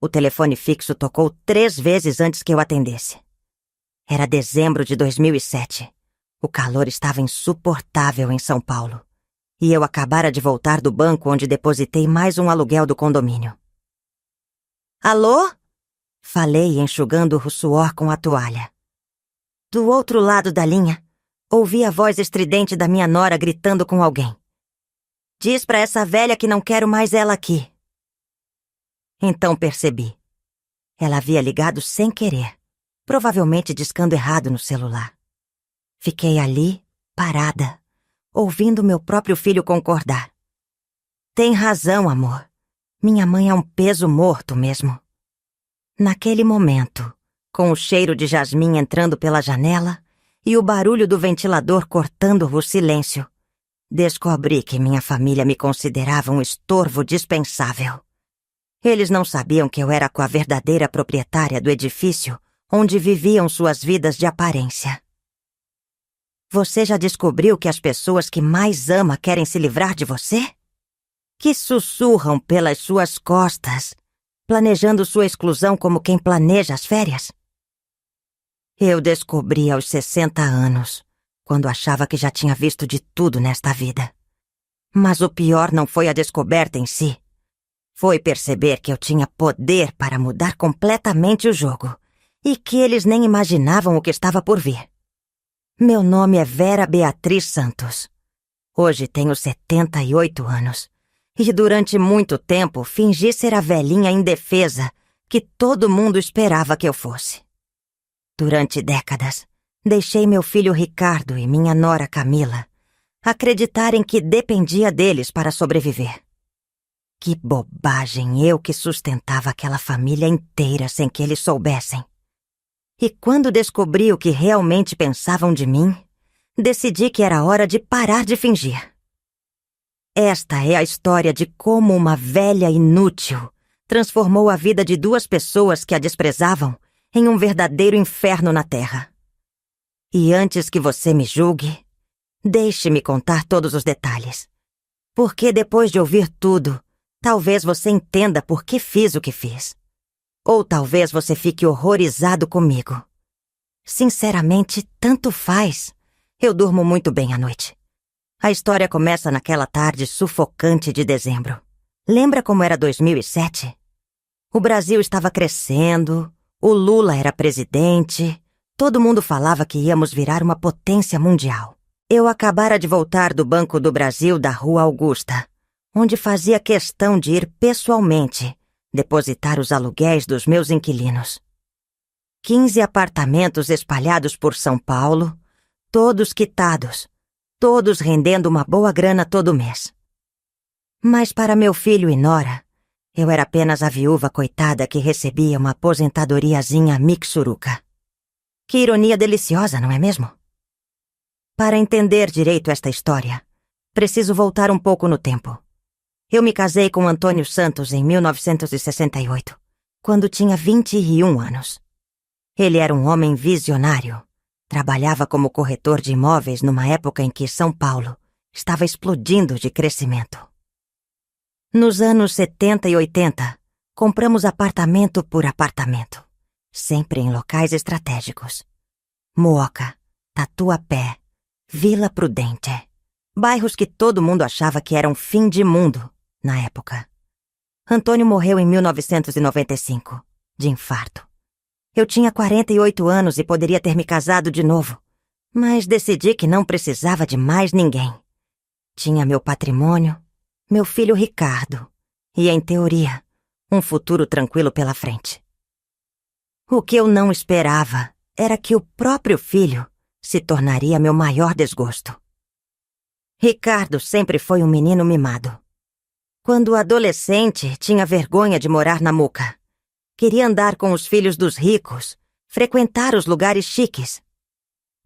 O telefone fixo tocou 3 vezes antes que eu atendesse. Era dezembro de 2007. O calor estava insuportável em São Paulo. E eu acabara de voltar do banco onde depositei mais um aluguel do condomínio. Alô? Falei, enxugando o suor com a toalha. Do outro lado da linha, ouvi a voz estridente da minha nora gritando com alguém. Diz pra essa velha que não quero mais ela aqui. Então percebi. Ela havia ligado sem querer, provavelmente discando errado no celular. Fiquei ali, parada, ouvindo meu próprio filho concordar. Tem razão, amor. Minha mãe é um peso morto mesmo. Naquele momento, com o cheiro de jasmim entrando pela janela e o barulho do ventilador cortando o silêncio, descobri que minha família me considerava um estorvo dispensável. Eles não sabiam que eu era a verdadeira proprietária do edifício onde viviam suas vidas de aparência. Você já descobriu que as pessoas que mais ama querem se livrar de você? Que sussurram pelas suas costas, planejando sua exclusão como quem planeja as férias? Eu descobri aos 60 anos, quando achava que já tinha visto de tudo nesta vida. Mas o pior não foi a descoberta em si. Foi perceber que eu tinha poder para mudar completamente o jogo e que eles nem imaginavam o que estava por vir. Meu nome é Vera Beatriz Santos. Hoje tenho 78 anos e durante muito tempo fingi ser a velhinha indefesa que todo mundo esperava que eu fosse. Durante décadas, deixei meu filho Ricardo e minha nora Camila acreditarem que dependia deles para sobreviver. Que bobagem, eu que sustentava aquela família inteira sem que eles soubessem. E quando descobri o que realmente pensavam de mim, decidi que era hora de parar de fingir. Esta é a história de como uma velha inútil transformou a vida de 2 pessoas que a desprezavam em um verdadeiro inferno na Terra. E antes que você me julgue, deixe-me contar todos os detalhes. Porque depois de ouvir tudo, talvez você entenda por que fiz o que fiz. Ou talvez você fique horrorizado comigo. Sinceramente, tanto faz. Eu durmo muito bem à noite. A história começa naquela tarde sufocante de dezembro. Lembra como era 2007? O Brasil estava crescendo, o Lula era presidente, todo mundo falava que íamos virar uma potência mundial. Eu acabara de voltar do Banco do Brasil da Rua Augusta, onde fazia questão de ir pessoalmente depositar os aluguéis dos meus inquilinos. 15 apartamentos espalhados por São Paulo, todos quitados, todos rendendo uma boa grana todo mês. Mas para meu filho e nora, eu era apenas a viúva coitada que recebia uma aposentadoriazinha mixuruca. Que ironia deliciosa, não é mesmo? Para entender direito esta história, preciso voltar um pouco no tempo. Eu me casei com Antônio Santos em 1968, quando tinha 21 anos. Ele era um homem visionário. Trabalhava como corretor de imóveis numa época em que São Paulo estava explodindo de crescimento. Nos anos 70 e 80, compramos apartamento por apartamento, sempre em locais estratégicos. Mooca, Tatuapé, Vila Prudente, bairros que todo mundo achava que eram fim de mundo na época. Antônio morreu em 1995, de infarto. Eu tinha 48 anos e poderia ter me casado de novo, mas decidi que não precisava de mais ninguém. Tinha meu patrimônio, meu filho Ricardo e, em teoria, um futuro tranquilo pela frente. O que eu não esperava era que o próprio filho se tornaria meu maior desgosto. Ricardo sempre foi um menino mimado. Quando adolescente, tinha vergonha de morar na Muca. Queria andar com os filhos dos ricos, frequentar os lugares chiques.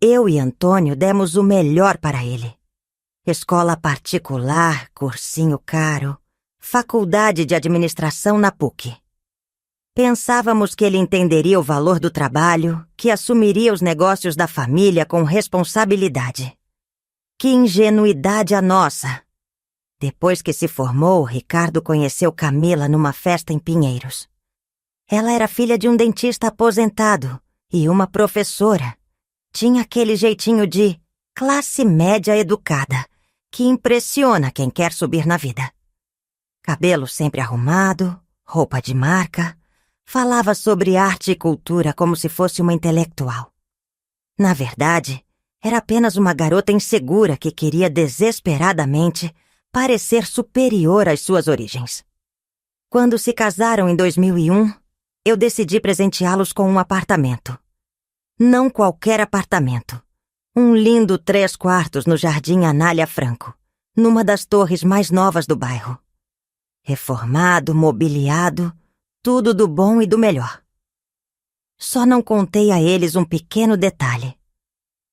Eu e Antônio demos o melhor para ele. Escola particular, cursinho caro, faculdade de administração na PUC. Pensávamos que ele entenderia o valor do trabalho, que assumiria os negócios da família com responsabilidade. Que ingenuidade a nossa! Depois que se formou, Ricardo conheceu Camila numa festa em Pinheiros. Ela era filha de um dentista aposentado e uma professora. Tinha aquele jeitinho de classe média educada, que impressiona quem quer subir na vida. Cabelo sempre arrumado, roupa de marca, falava sobre arte e cultura como se fosse uma intelectual. Na verdade, era apenas uma garota insegura que queria desesperadamente parecer superior às suas origens. Quando se casaram em 2001, eu decidi presenteá-los com um apartamento. Não qualquer apartamento. Um lindo 3 quartos no Jardim Anália Franco, numa das torres mais novas do bairro. Reformado, mobiliado, tudo do bom e do melhor. Só não contei a eles um pequeno detalhe.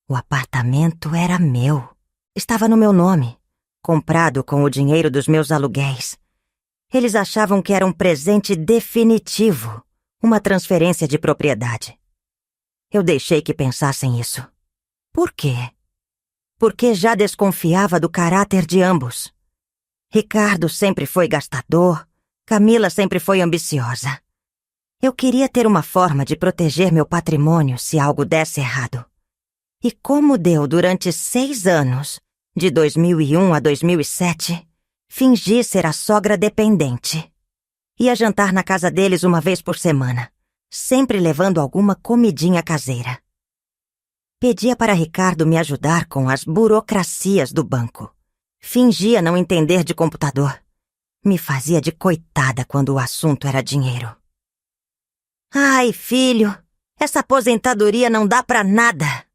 O apartamento era meu. Estava no meu nome, comprado com o dinheiro dos meus aluguéis. Eles achavam que era um presente definitivo, uma transferência de propriedade. Eu deixei que pensassem isso. Por quê? Porque já desconfiava do caráter de ambos. Ricardo sempre foi gastador, Camila sempre foi ambiciosa. Eu queria ter uma forma de proteger meu patrimônio se algo desse errado. E como deu durante 6 anos, de 2001 a 2007, fingi ser a sogra dependente. Ia jantar na casa deles uma vez por semana, sempre levando alguma comidinha caseira. Pedia para Ricardo me ajudar com as burocracias do banco. Fingia não entender de computador. Me fazia de coitada quando o assunto era dinheiro. Ai, filho, essa aposentadoria não dá pra nada.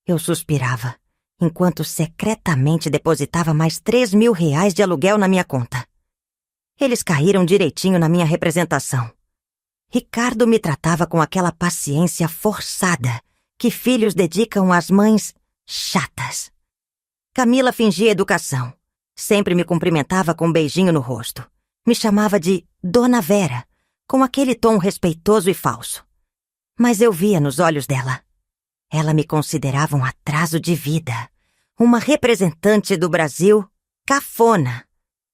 Eu suspirava, enquanto secretamente depositava mais 3.000 reais de aluguel na minha conta. Eles caíram direitinho na minha representação. Ricardo me tratava com aquela paciência forçada que filhos dedicam às mães chatas. Camila fingia educação. Sempre me cumprimentava com um beijinho no rosto. Me chamava de Dona Vera, com aquele tom respeitoso e falso. Mas eu via nos olhos dela. Ela me considerava um atraso de vida, uma representante do Brasil cafona,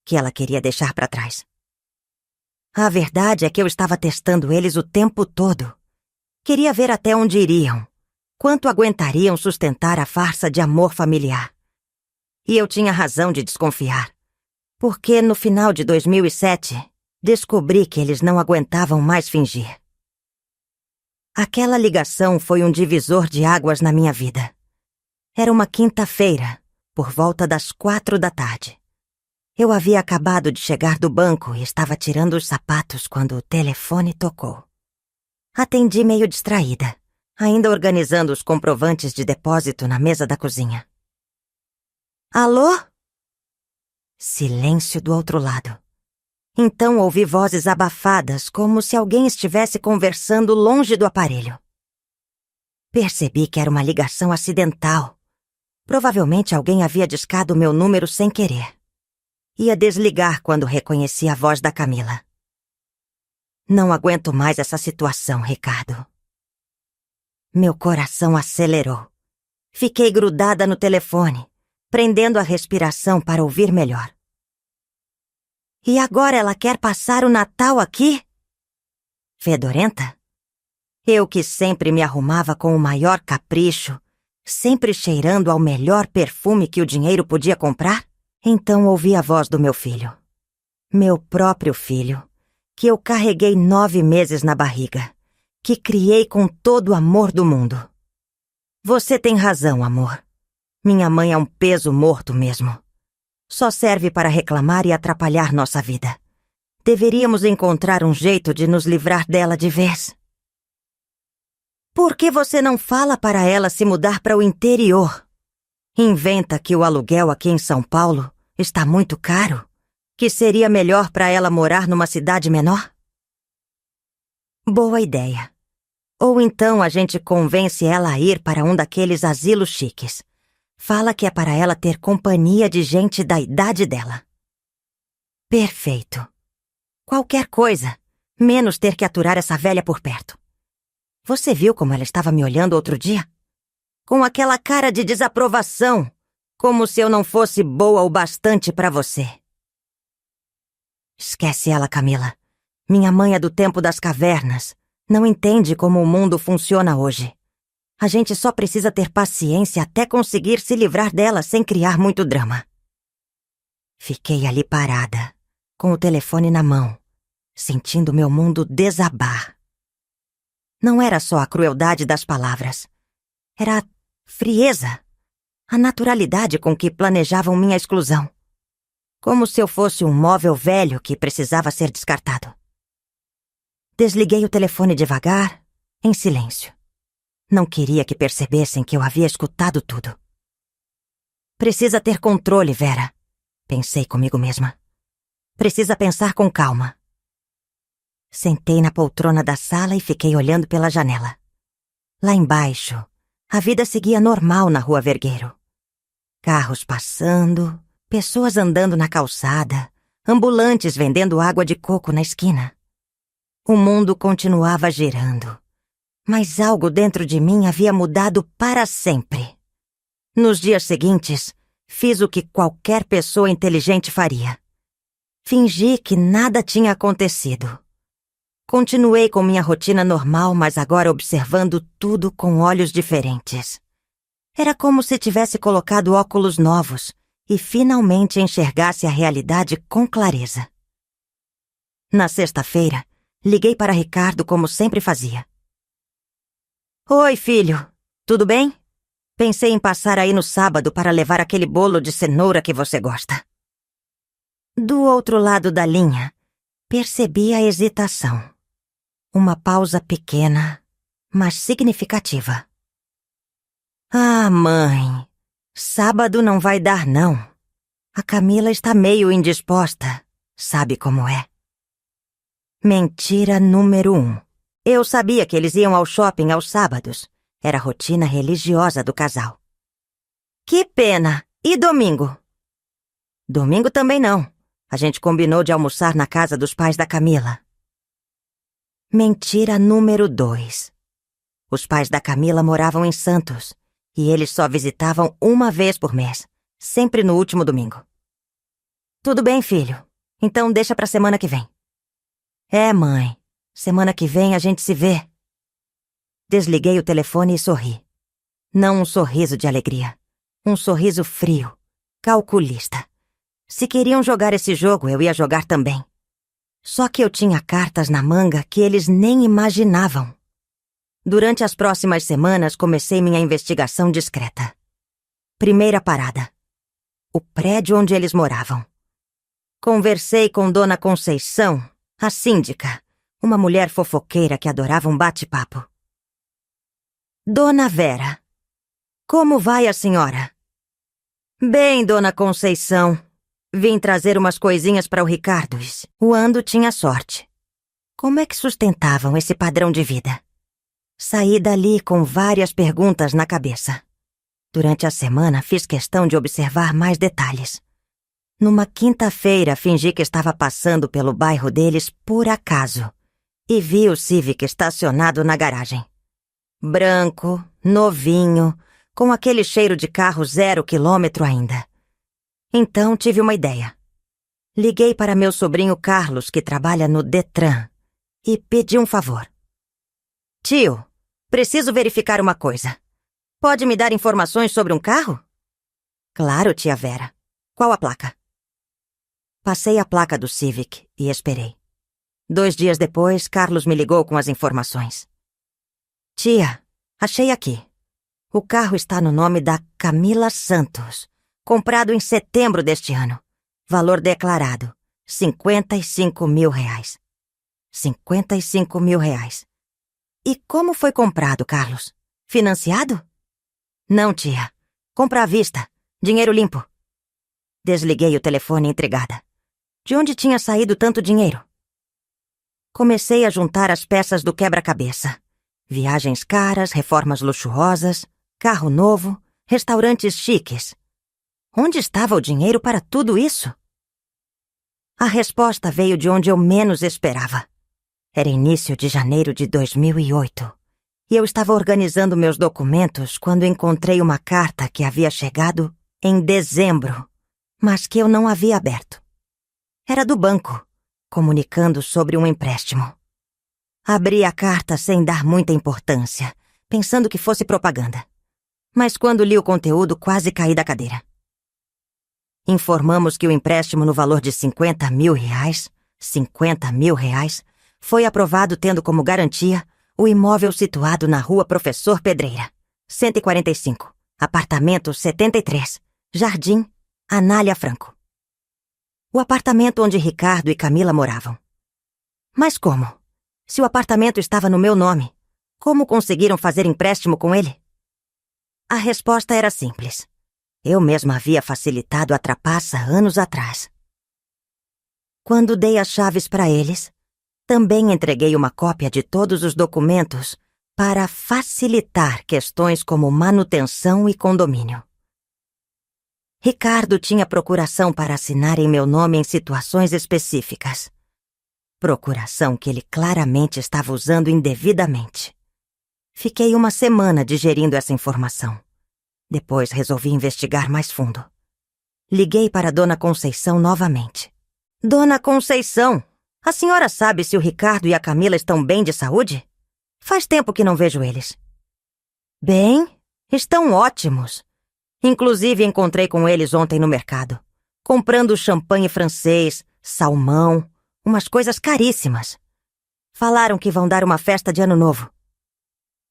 que ela queria deixar para trás. A verdade é que eu estava testando eles o tempo todo. Queria ver até onde iriam, quanto aguentariam sustentar a farsa de amor familiar. E eu tinha razão de desconfiar, porque no final de 2007, descobri que eles não aguentavam mais fingir. Aquela ligação foi um divisor de águas na minha vida. Era uma quinta-feira, por volta das 4 da tarde. Eu havia acabado de chegar do banco e estava tirando os sapatos quando o telefone tocou. Atendi meio distraída, ainda organizando os comprovantes de depósito na mesa da cozinha. Alô? Silêncio do outro lado. Então ouvi vozes abafadas, como se alguém estivesse conversando longe do aparelho. Percebi que era uma ligação acidental. Provavelmente alguém havia discado meu número sem querer. Ia desligar quando reconheci a voz da Camila. Não aguento mais essa situação, Ricardo. Meu coração acelerou. Fiquei grudada no telefone, prendendo a respiração para ouvir melhor. E agora ela quer passar o Natal aqui? Fedorenta? Eu que sempre me arrumava com o maior capricho, sempre cheirando ao melhor perfume que o dinheiro podia comprar? Então ouvi a voz do meu filho. Meu próprio filho, que eu carreguei 9 meses na barriga, que criei com todo o amor do mundo. Você tem razão, amor. Minha mãe é um peso morto mesmo. Só serve para reclamar e atrapalhar nossa vida. Deveríamos encontrar um jeito de nos livrar dela de vez. Por que você não fala para ela se mudar para o interior? Inventa que o aluguel aqui em São Paulo está muito caro, que seria melhor para ela morar numa cidade menor? Boa ideia. Ou então a gente convence ela a ir para um daqueles asilos chiques. Fala que é para ela ter companhia de gente da idade dela. Perfeito. Qualquer coisa, menos ter que aturar essa velha por perto. Você viu como ela estava me olhando outro dia? Com aquela cara de desaprovação, como se eu não fosse boa o bastante para você. Esquece ela, Camila. Minha mãe é do tempo das cavernas. Não entende como o mundo funciona hoje. A gente só precisa ter paciência até conseguir se livrar dela sem criar muito drama. Fiquei ali parada, com o telefone na mão, sentindo meu mundo desabar. Não era só a crueldade das palavras. Era a frieza, a naturalidade com que planejavam minha exclusão. Como se eu fosse um móvel velho que precisava ser descartado. Desliguei o telefone devagar, em silêncio. Não queria que percebessem que eu havia escutado tudo. Precisa ter controle, Vera, pensei comigo mesma. Precisa pensar com calma. Sentei na poltrona da sala e fiquei olhando pela janela. Lá embaixo, a vida seguia normal na Rua Vergueiro. Carros passando, pessoas andando na calçada, ambulantes vendendo água de coco na esquina. O mundo continuava girando, mas algo dentro de mim havia mudado para sempre. Nos dias seguintes, fiz o que qualquer pessoa inteligente faria. Fingi que nada tinha acontecido. Continuei com minha rotina normal, mas agora observando tudo com olhos diferentes. Era como se tivesse colocado óculos novos e finalmente enxergasse a realidade com clareza. Na sexta-feira, liguei para Ricardo como sempre fazia. Oi, filho. Tudo bem? Pensei em passar aí no sábado para levar aquele bolo de cenoura que você gosta. Do outro lado da linha, percebi a hesitação. Uma pausa pequena, mas significativa. Ah, mãe, sábado não vai dar, não. A Camila está meio indisposta, sabe como é. Mentira número 1. Eu sabia que eles iam ao shopping aos sábados. Era a rotina religiosa do casal. Que pena! E domingo? Domingo também não. A gente combinou de almoçar na casa dos pais da Camila. Mentira número 2. Os pais da Camila moravam em Santos e eles só visitavam uma vez por mês, sempre no último domingo. Tudo bem, filho. Então deixa pra semana que vem. É, mãe. Semana que vem a gente se vê. Desliguei o telefone e sorri. Não um sorriso de alegria. Um sorriso frio, calculista. Se queriam jogar esse jogo, eu ia jogar também. Só que eu tinha cartas na manga que eles nem imaginavam. Durante as próximas semanas, comecei minha investigação discreta. Primeira parada. O prédio onde eles moravam. Conversei com Dona Conceição, a síndica, uma mulher fofoqueira que adorava um bate-papo. Dona Vera, como vai a senhora? Bem, Dona Conceição, vim trazer umas coisinhas para o Ricardo. O Ando tinha sorte. Como é que sustentavam esse padrão de vida? Saí dali com várias perguntas na cabeça. Durante a semana, fiz questão de observar mais detalhes. Numa quinta-feira, fingi que estava passando pelo bairro deles por acaso e vi o Civic estacionado na garagem. Branco, novinho, com aquele cheiro de carro 0 quilômetro ainda. Então tive uma ideia. Liguei para meu sobrinho Carlos, que trabalha no Detran, e pedi um favor. Tio, preciso verificar uma coisa. Pode me dar informações sobre um carro? Claro, tia Vera. Qual a placa? Passei a placa do Civic e esperei. 2 dias depois, Carlos me ligou com as informações. Tia, achei aqui. O carro está no nome da Camila Santos, comprado em setembro deste ano. Valor declarado, R$55 mil. R$55 mil. E como foi comprado, Carlos? Financiado? Não, tia. Compra à vista. Dinheiro limpo. Desliguei o telefone intrigada. De onde tinha saído tanto dinheiro? Comecei a juntar as peças do quebra-cabeça. Viagens caras, reformas luxuosas, carro novo, restaurantes chiques. Onde estava o dinheiro para tudo isso? A resposta veio de onde eu menos esperava. Era início de janeiro de 2008. E eu estava organizando meus documentos quando encontrei uma carta que havia chegado em dezembro, mas que eu não havia aberto. Era do banco, comunicando sobre um empréstimo. Abri a carta sem dar muita importância, pensando que fosse propaganda. Mas quando li o conteúdo, quase caí da cadeira. Informamos que o empréstimo no valor de R$50 mil, foi aprovado tendo como garantia o imóvel situado na Rua Professor Pedreira, 145, apartamento 73, Jardim Anália Franco. O apartamento onde Ricardo e Camila moravam. Mas como? Se o apartamento estava no meu nome, como conseguiram fazer empréstimo com ele? A resposta era simples. Eu mesma havia facilitado a trapaça anos atrás. Quando dei as chaves para eles, também entreguei uma cópia de todos os documentos para facilitar questões como manutenção e condomínio. Ricardo tinha procuração para assinar em meu nome em situações específicas. Procuração que ele claramente estava usando indevidamente. Fiquei uma semana digerindo essa informação. Depois resolvi investigar mais fundo. Liguei para Dona Conceição novamente. Dona Conceição, a senhora sabe se o Ricardo e a Camila estão bem de saúde? Faz tempo que não vejo eles. Bem, estão ótimos. Inclusive encontrei com eles ontem no mercado, comprando champanhe francês, salmão, umas coisas caríssimas. Falaram que vão dar uma festa de Ano Novo.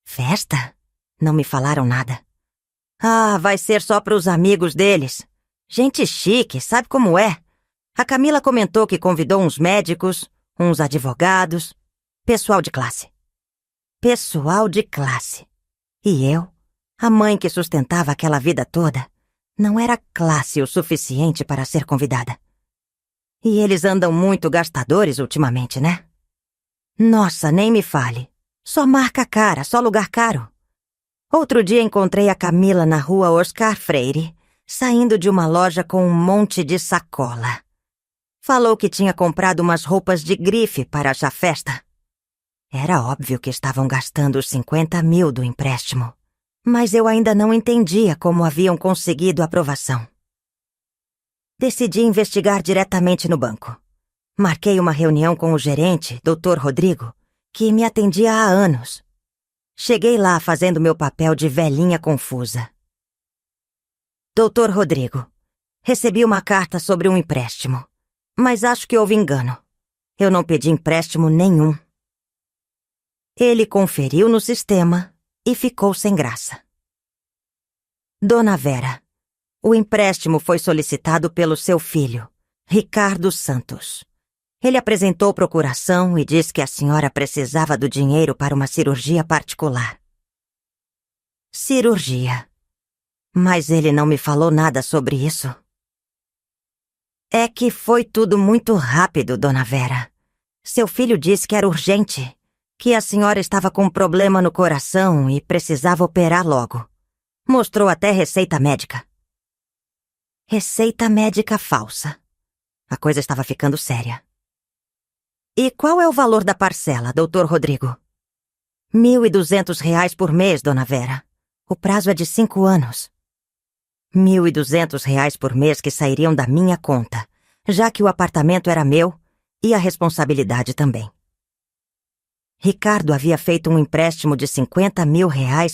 Festa? Não me falaram nada. Ah, vai ser só para os amigos deles. Gente chique, sabe como é? A Camila comentou que convidou uns médicos, uns advogados, pessoal de classe. Pessoal de classe. E eu, a mãe que sustentava aquela vida toda, não era classe o suficiente para ser convidada. E eles andam muito gastadores ultimamente, né? Nossa, nem me fale. Só marca cara, só lugar caro. Outro dia encontrei a Camila na rua Oscar Freire, saindo de uma loja com um monte de sacola. Falou que tinha comprado umas roupas de grife para a festa. Era óbvio que estavam gastando os R$50 mil do empréstimo, mas eu ainda não entendia como haviam conseguido aprovação. Decidi investigar diretamente no banco. Marquei uma reunião com o gerente, Dr. Rodrigo, que me atendia há anos. Cheguei lá fazendo meu papel de velhinha confusa. Dr. Rodrigo, recebi uma carta sobre um empréstimo, mas acho que houve engano. Eu não pedi empréstimo nenhum. Ele conferiu no sistema e ficou sem graça. Dona Vera, o empréstimo foi solicitado pelo seu filho, Ricardo Santos. Ele apresentou procuração e disse que a senhora precisava do dinheiro para uma cirurgia particular. Cirurgia. Mas ele não me falou nada sobre isso. É que foi tudo muito rápido, Dona Vera. Seu filho disse que era urgente, que a senhora estava com um problema no coração e precisava operar logo. Mostrou até receita médica. Receita médica falsa. A coisa estava ficando séria. E qual é o valor da parcela, Dr. Rodrigo? R$1.200 por mês, Dona Vera. O prazo é de 5 anos. R$1.200 por mês que sairiam da minha conta, já que o apartamento era meu e a responsabilidade também. Ricardo havia feito um empréstimo de R$50 mil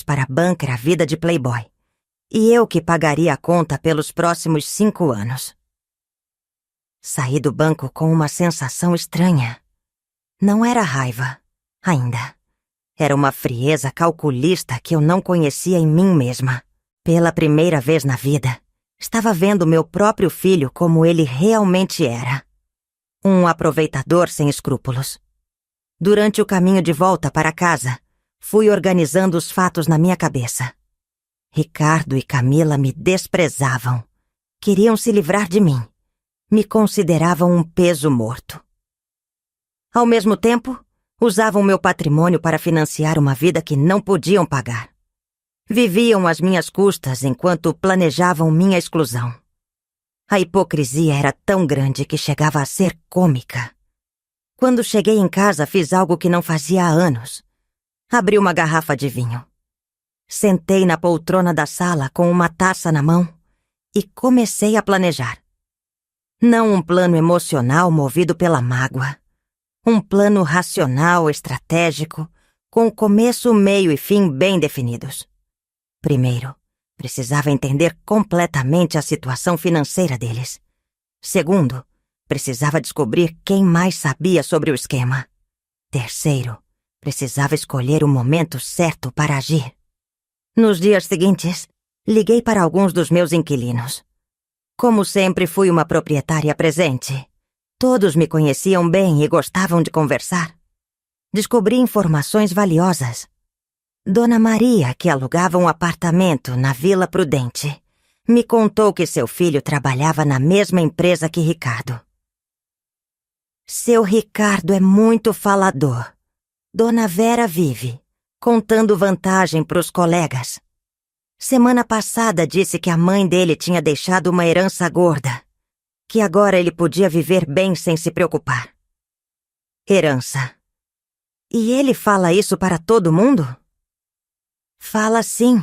para a banca Vida de Playboy, e eu que pagaria a conta pelos próximos 5 anos. Saí do banco com uma sensação estranha. Não era raiva, ainda. Era uma frieza calculista que eu não conhecia em mim mesma. Pela primeira vez na vida, estava vendo meu próprio filho como ele realmente era. Um aproveitador sem escrúpulos. Durante o caminho de volta para casa, fui organizando os fatos na minha cabeça. Ricardo e Camila me desprezavam. Queriam se livrar de mim. Me consideravam um peso morto. Ao mesmo tempo, usavam meu patrimônio para financiar uma vida que não podiam pagar. Viviam às minhas custas enquanto planejavam minha exclusão. A hipocrisia era tão grande que chegava a ser cômica. Quando cheguei em casa, fiz algo que não fazia há anos. Abri uma garrafa de vinho. Sentei na poltrona da sala com uma taça na mão e comecei a planejar. Não um plano emocional movido pela mágoa. Um plano racional, estratégico, com começo, meio e fim bem definidos. Primeiro, precisava entender completamente a situação financeira deles. Segundo, precisava descobrir quem mais sabia sobre o esquema. Terceiro, precisava escolher o momento certo para agir. Nos dias seguintes, liguei para alguns dos meus inquilinos. Como sempre, fui uma proprietária presente. Todos me conheciam bem e gostavam de conversar. Descobri informações valiosas. Dona Maria, que alugava um apartamento na Vila Prudente, me contou que seu filho trabalhava na mesma empresa que Ricardo. Seu Ricardo é muito falador. Dona Vera vive, contando vantagem para os colegas. Semana passada disse que a mãe dele tinha deixado uma herança gorda, que agora ele podia viver bem sem se preocupar. Herança. E ele fala isso para todo mundo? Fala sim.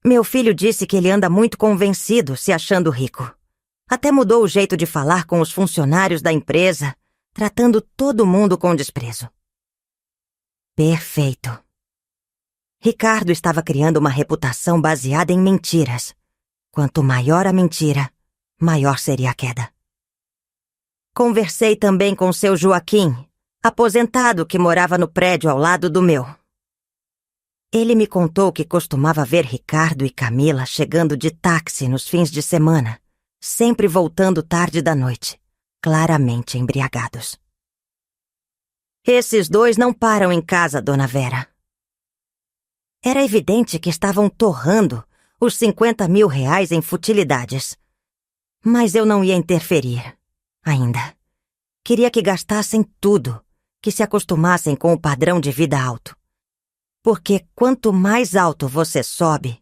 Meu filho disse que ele anda muito convencido, se achando rico. Até mudou o jeito de falar com os funcionários da empresa, tratando todo mundo com desprezo. Perfeito. Ricardo estava criando uma reputação baseada em mentiras. Quanto maior a mentira, maior seria a queda. Conversei também com seu Joaquim, aposentado que morava no prédio ao lado do meu. Ele me contou que costumava ver Ricardo e Camila chegando de táxi nos fins de semana, sempre voltando tarde da noite, claramente embriagados. Esses dois não param em casa, Dona Vera. Era evidente que estavam torrando os 50 mil reais em futilidades. Mas eu não ia interferir, ainda. Queria que gastassem tudo, que se acostumassem com o padrão de vida alto. Porque quanto mais alto você sobe,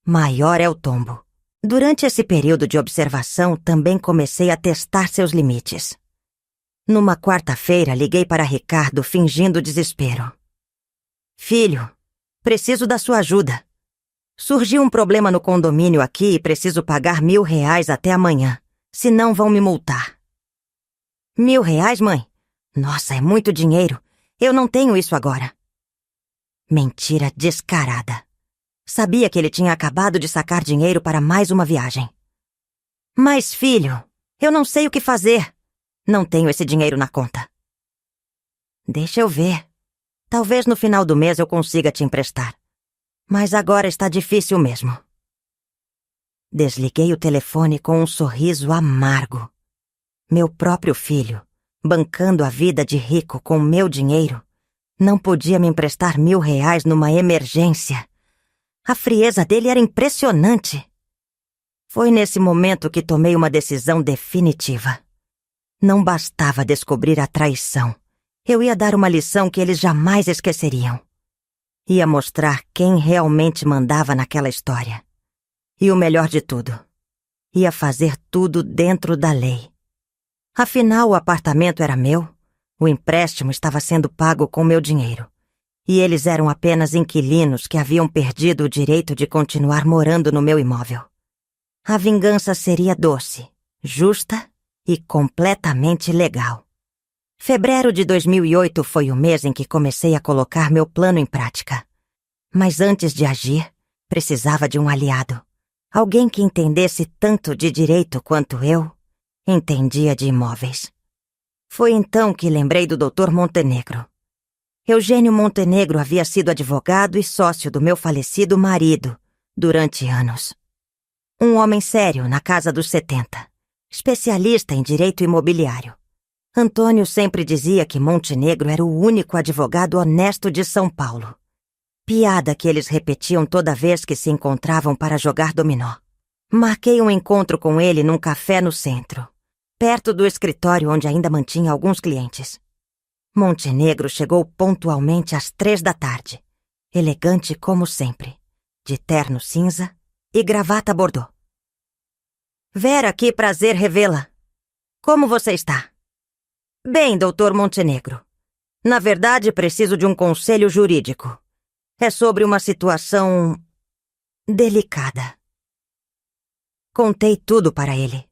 maior é o tombo. Durante esse período de observação, também comecei a testar seus limites. Numa quarta-feira, liguei para Ricardo fingindo desespero. Filho, preciso da sua ajuda. Surgiu um problema no condomínio aqui e preciso pagar R$ 1.000 até amanhã, senão vão me multar. R$ 1.000, mãe? Nossa, é muito dinheiro. Eu não tenho isso agora. Mentira descarada. Sabia que ele tinha acabado de sacar dinheiro para mais uma viagem. Mas, filho, eu não sei o que fazer. Não tenho esse dinheiro na conta. Deixa eu ver. Talvez no final do mês eu consiga te emprestar. Mas agora está difícil mesmo. Desliguei o telefone com um sorriso amargo. Meu próprio filho, bancando a vida de rico com meu dinheiro, não podia me emprestar R$ 1.000 numa emergência. A frieza dele era impressionante. Foi nesse momento que tomei uma decisão definitiva. Não bastava descobrir a traição. Eu ia dar uma lição que eles jamais esqueceriam. Ia mostrar quem realmente mandava naquela história. E o melhor de tudo, ia fazer tudo dentro da lei. Afinal, o apartamento era meu, o empréstimo estava sendo pago com meu dinheiro. E eles eram apenas inquilinos que haviam perdido o direito de continuar morando no meu imóvel. A vingança seria doce, justa e completamente legal. Fevereiro de 2008 foi o mês em que comecei a colocar meu plano em prática. Mas antes de agir, precisava de um aliado. Alguém que entendesse tanto de direito quanto eu entendia de imóveis. Foi então que lembrei do Dr. Montenegro. Eugênio Montenegro havia sido advogado e sócio do meu falecido marido durante anos. Um homem sério na casa dos 70, especialista em direito imobiliário. Antônio sempre dizia que Montenegro era o único advogado honesto de São Paulo. Piada que eles repetiam toda vez que se encontravam para jogar dominó. Marquei um encontro com ele num café no centro, perto do escritório onde ainda mantinha alguns clientes. Montenegro chegou pontualmente às 15h, elegante como sempre, de terno cinza e gravata bordô. Vera, que prazer revê-la. Como você está? Bem, doutor Montenegro. Na verdade, preciso de um conselho jurídico. É sobre uma situação delicada. Contei tudo para ele.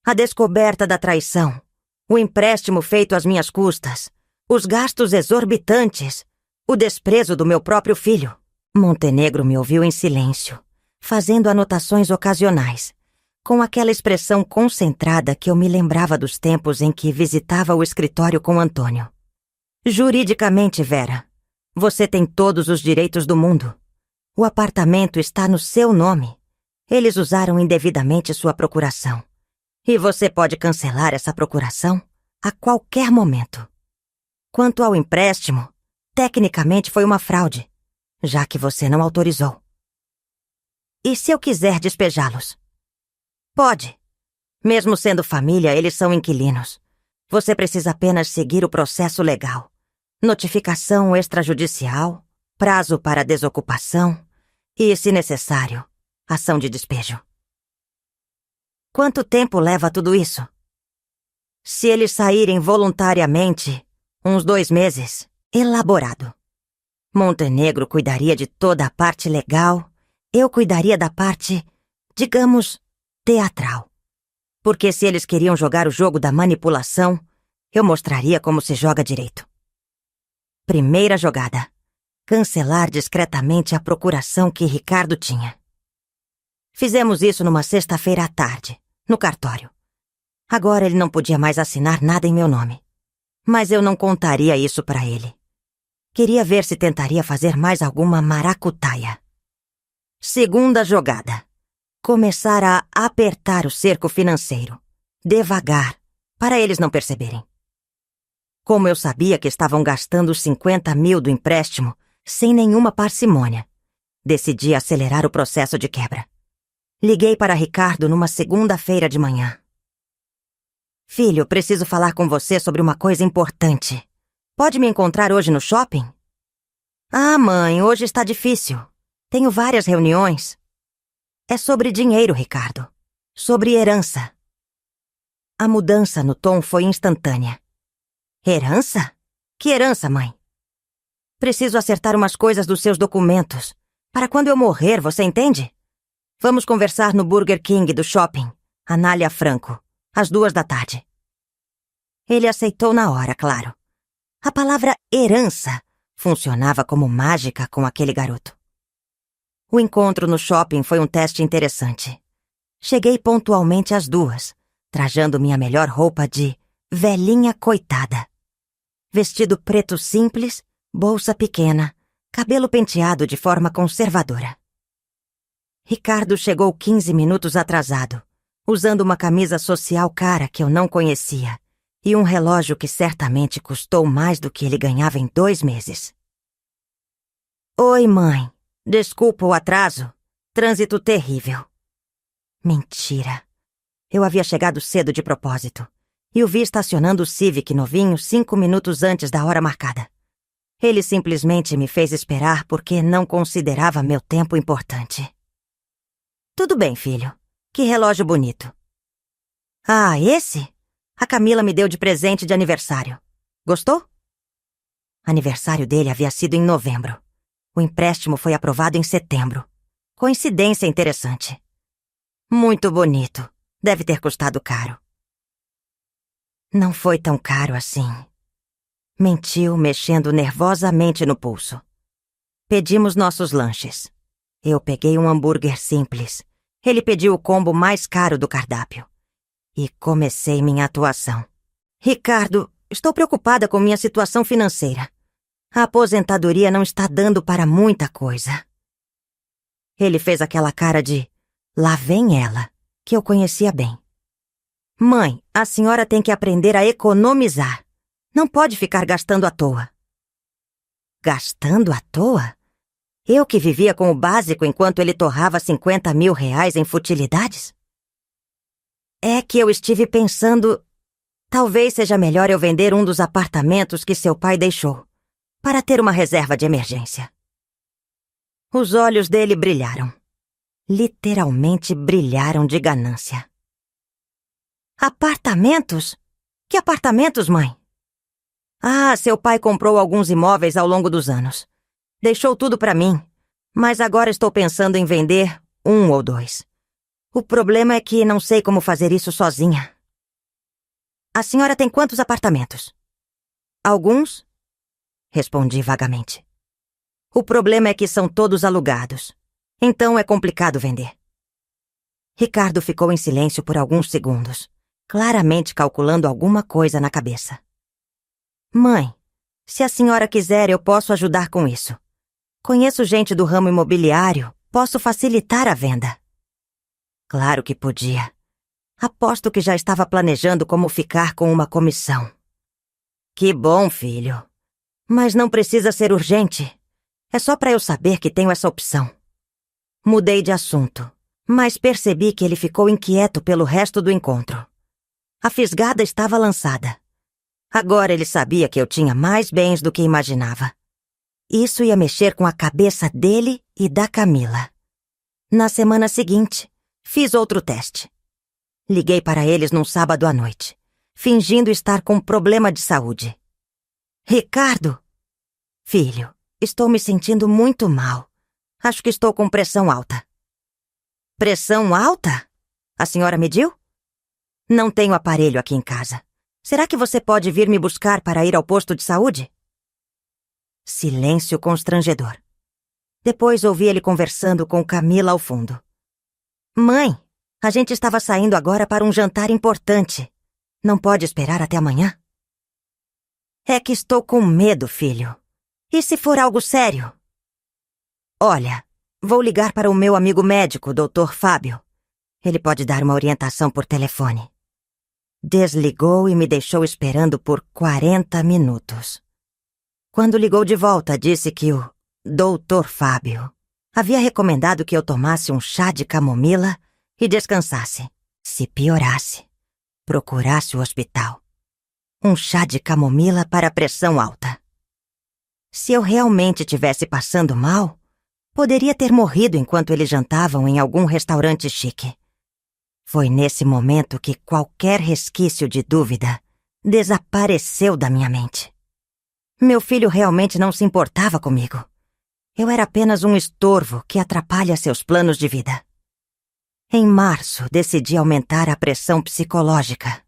A descoberta da traição, o empréstimo feito às minhas custas, Os gastos exorbitantes, o desprezo do meu próprio filho. Montenegro me ouviu em silêncio, fazendo anotações ocasionais, com aquela expressão concentrada que eu me lembrava dos tempos em que visitava o escritório com Antônio. Juridicamente, Vera, você tem todos os direitos do mundo. O apartamento está no seu nome. Eles usaram indevidamente sua procuração. E você pode cancelar essa procuração a qualquer momento. Quanto ao empréstimo, tecnicamente foi uma fraude, já que você não autorizou. E se eu quiser despejá-los? Pode. Mesmo sendo família, eles são inquilinos. Você precisa apenas seguir o processo legal. Notificação extrajudicial, prazo para desocupação e, se necessário, ação de despejo. Quanto tempo leva tudo isso? Se eles saírem voluntariamente, uns 2 meses. Elaborado. Montenegro cuidaria de toda a parte legal, eu cuidaria da parte, digamos, teatral. Porque se eles queriam jogar o jogo da manipulação, eu mostraria como se joga direito. Primeira jogada. Cancelar discretamente a procuração que Ricardo tinha. Fizemos isso numa sexta-feira à tarde, no cartório. Agora ele não podia mais assinar nada em meu nome. Mas eu não contaria isso para ele. Queria ver se tentaria fazer mais alguma maracutaia. Segunda jogada. Começar a apertar o cerco financeiro. Devagar, para eles não perceberem. Como eu sabia que estavam gastando os 50 mil do empréstimo sem nenhuma parcimônia, decidi acelerar o processo de quebra. Liguei para Ricardo numa segunda-feira de manhã. Filho, preciso falar com você sobre uma coisa importante. Pode me encontrar hoje no shopping? Ah, mãe, hoje está difícil. Tenho várias reuniões. É sobre dinheiro, Ricardo. Sobre herança. A mudança no tom foi instantânea. Herança? Que herança, mãe? Preciso acertar umas coisas dos seus documentos. Para quando eu morrer, você entende? Vamos conversar no Burger King do shopping, Anália Franco, às 2 da tarde. Ele aceitou na hora, claro. A palavra herança funcionava como mágica com aquele garoto. O encontro no shopping foi um teste interessante. Cheguei pontualmente às 2, trajando minha melhor roupa de velhinha coitada. Vestido preto simples, bolsa pequena, cabelo penteado de forma conservadora. Ricardo chegou 15 minutos atrasado, usando uma camisa social cara que eu não conhecia e um relógio que certamente custou mais do que ele ganhava em 2 meses. Oi, mãe. Desculpa o atraso. Trânsito terrível. Mentira. Eu havia chegado cedo de propósito e o vi estacionando o Civic novinho 5 minutos antes da hora marcada. Ele simplesmente me fez esperar porque não considerava meu tempo importante. Tudo bem, filho. Que relógio bonito. Ah, esse? A Camila me deu de presente de aniversário. Gostou? Aniversário dele havia sido em novembro. O empréstimo foi aprovado em setembro. Coincidência interessante. Muito bonito. Deve ter custado caro. Não foi tão caro assim. Mentiu, mexendo nervosamente no pulso. Pedimos nossos lanches. Eu peguei um hambúrguer simples. Ele pediu o combo mais caro do cardápio. E comecei minha atuação. Ricardo, estou preocupada com minha situação financeira. A aposentadoria não está dando para muita coisa. Ele fez aquela cara de lá vem ela, que eu conhecia bem. Mãe, a senhora tem que aprender a economizar. Não pode ficar gastando à toa. Gastando à toa? Eu que vivia com o básico enquanto ele torrava 50 mil reais em futilidades? É que eu estive pensando, talvez seja melhor eu vender um dos apartamentos que seu pai deixou, para ter uma reserva de emergência. Os olhos dele brilharam. Literalmente brilharam de ganância. Apartamentos? Que apartamentos, mãe? Ah, seu pai comprou alguns imóveis ao longo dos anos. Deixou tudo para mim, mas agora estou pensando em vender 1 ou 2. O problema é que não sei como fazer isso sozinha. A senhora tem quantos apartamentos? Alguns, respondi vagamente. O problema é que são todos alugados. Então é complicado vender. Ricardo ficou em silêncio por alguns segundos, claramente calculando alguma coisa na cabeça. Mãe, se a senhora quiser, eu posso ajudar com isso. Conheço gente do ramo imobiliário, posso facilitar a venda. Claro que podia. Aposto que já estava planejando como ficar com uma comissão. Que bom, filho. Mas não precisa ser urgente. É só para eu saber que tenho essa opção. Mudei de assunto, mas percebi que ele ficou inquieto pelo resto do encontro. A fisgada estava lançada. Agora ele sabia que eu tinha mais bens do que imaginava. Isso ia mexer com a cabeça dele e da Camila. Na semana seguinte, fiz outro teste. Liguei para eles num sábado à noite, fingindo estar com problema de saúde. Ricardo? Filho, estou me sentindo muito mal. Acho que estou com pressão alta. Pressão alta? A senhora mediu? Não tenho aparelho aqui em casa. Será que você pode vir me buscar para ir ao posto de saúde? Silêncio constrangedor. Depois ouvi ele conversando com Camila ao fundo. Mãe, a gente estava saindo agora para um jantar importante. Não pode esperar até amanhã? É que estou com medo, filho. E se for algo sério? Olha, vou ligar para o meu amigo médico, Dr. Fábio. Ele pode dar uma orientação por telefone. Desligou e me deixou esperando por 40 minutos. Quando ligou de volta, disse que o Dr. Fábio havia recomendado que eu tomasse um chá de camomila e descansasse. Se piorasse, procurasse o hospital. Um chá de camomila para pressão alta. Se eu realmente tivesse passando mal, poderia ter morrido enquanto eles jantavam em algum restaurante chique. Foi nesse momento que qualquer resquício de dúvida desapareceu da minha mente. Meu filho realmente não se importava comigo. Eu era apenas um estorvo que atrapalha seus planos de vida. Em março, decidi aumentar a pressão psicológica.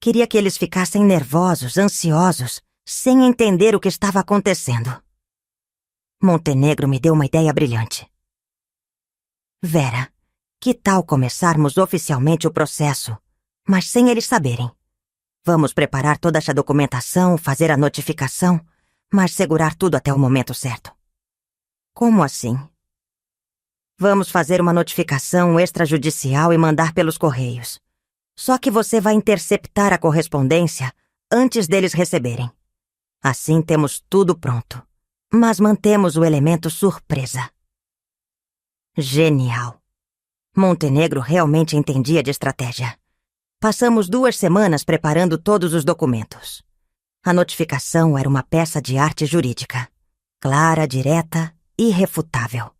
Queria que eles ficassem nervosos, ansiosos, sem entender o que estava acontecendo. Montenegro me deu uma ideia brilhante. Vera, que tal começarmos oficialmente o processo, mas sem eles saberem? Vamos preparar toda essa documentação, fazer a notificação, mas segurar tudo até o momento certo. Como assim? Vamos fazer uma notificação extrajudicial e mandar pelos correios. Só que você vai interceptar a correspondência antes deles receberem. Assim temos tudo pronto, mas mantemos o elemento surpresa. Genial. Montenegro realmente entendia de estratégia. Passamos 2 semanas preparando todos os documentos. A notificação era uma peça de arte jurídica. Clara, direta, irrefutável.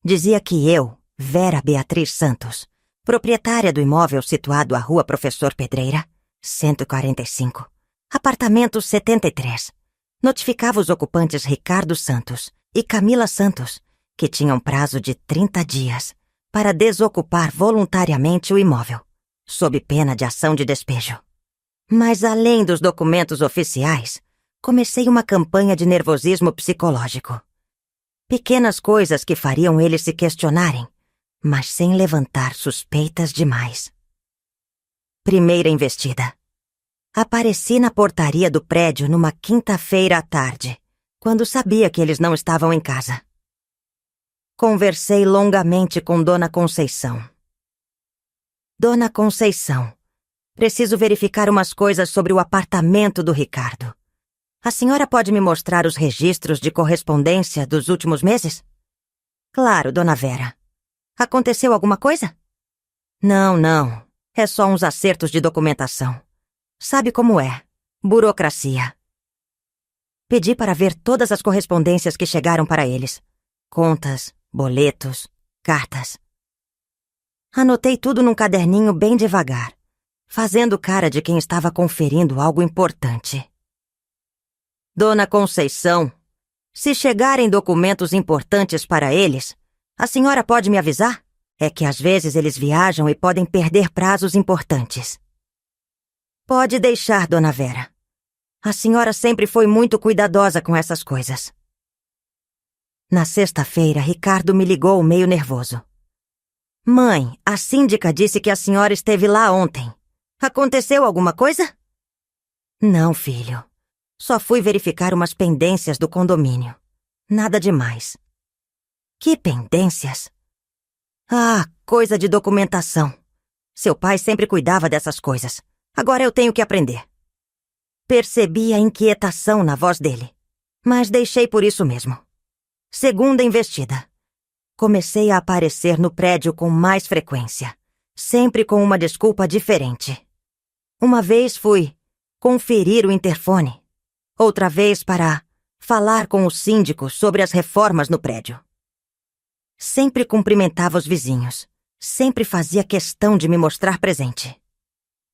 Dizia que eu, Vera Beatriz Santos, proprietária do imóvel situado à Rua Professor Pedreira, 145, apartamento 73, notificava os ocupantes Ricardo Santos e Camila Santos, que tinham prazo de 30 dias, para desocupar voluntariamente o imóvel, sob pena de ação de despejo. Mas além dos documentos oficiais, comecei uma campanha de nervosismo psicológico. Pequenas coisas que fariam eles se questionarem, mas sem levantar suspeitas demais. Primeira investida. Apareci na portaria do prédio numa quinta-feira à tarde, quando sabia que eles não estavam em casa. Conversei longamente com Dona Conceição. Dona Conceição, preciso verificar umas coisas sobre o apartamento do Ricardo. A senhora pode me mostrar os registros de correspondência dos últimos meses? Claro, Dona Vera. Aconteceu alguma coisa? Não. É só uns acertos de documentação. Sabe como é? Burocracia. Pedi para ver todas as correspondências que chegaram para eles. Contas, boletos, cartas. Anotei tudo num caderninho bem devagar, fazendo cara de quem estava conferindo algo importante. Dona Conceição, se chegarem documentos importantes para eles, a senhora pode me avisar? É que às vezes eles viajam e podem perder prazos importantes. Pode deixar, Dona Vera. A senhora sempre foi muito cuidadosa com essas coisas. Na sexta-feira, Ricardo me ligou meio nervoso. Mãe, a síndica disse que a senhora esteve lá ontem. Aconteceu alguma coisa? Não, filho. Só fui verificar umas pendências do condomínio. Nada demais. Que pendências? Ah, coisa de documentação. Seu pai sempre cuidava dessas coisas. Agora eu tenho que aprender. Percebi a inquietação na voz dele, mas deixei por isso mesmo. Segunda investida. Comecei a aparecer no prédio com mais frequência, sempre com uma desculpa diferente. Uma vez fui conferir o interfone, outra vez para falar com o síndico sobre as reformas no prédio. Sempre cumprimentava os vizinhos, sempre fazia questão de me mostrar presente.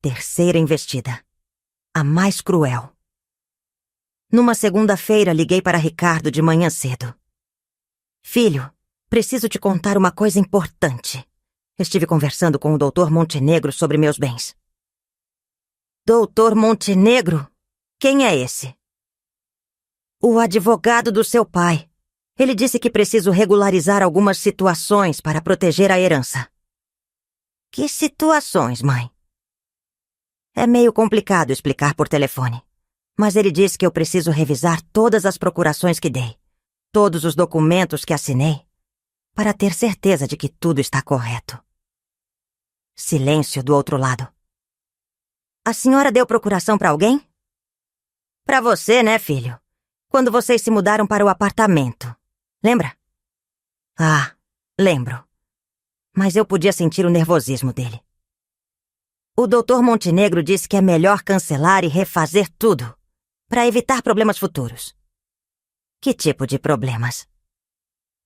Terceira investida. A mais cruel. Numa segunda-feira, liguei para Ricardo de manhã cedo. Filho, preciso te contar uma coisa importante. Estive conversando com o Dr. Montenegro sobre meus bens. Dr. Montenegro? Quem é esse? O advogado do seu pai. Ele disse que preciso regularizar algumas situações para proteger a herança. Que situações, mãe? É meio complicado explicar por telefone, mas ele disse que eu preciso revisar todas as procurações que dei, todos os documentos que assinei, para ter certeza de que tudo está correto. Silêncio do outro lado. A senhora deu procuração para alguém? Para você, né, filho? Quando vocês se mudaram para o apartamento. Lembra? Ah, lembro. Mas eu podia sentir o nervosismo dele. O Dr. Montenegro disse que é melhor cancelar e refazer tudo, para evitar problemas futuros. Que tipo de problemas?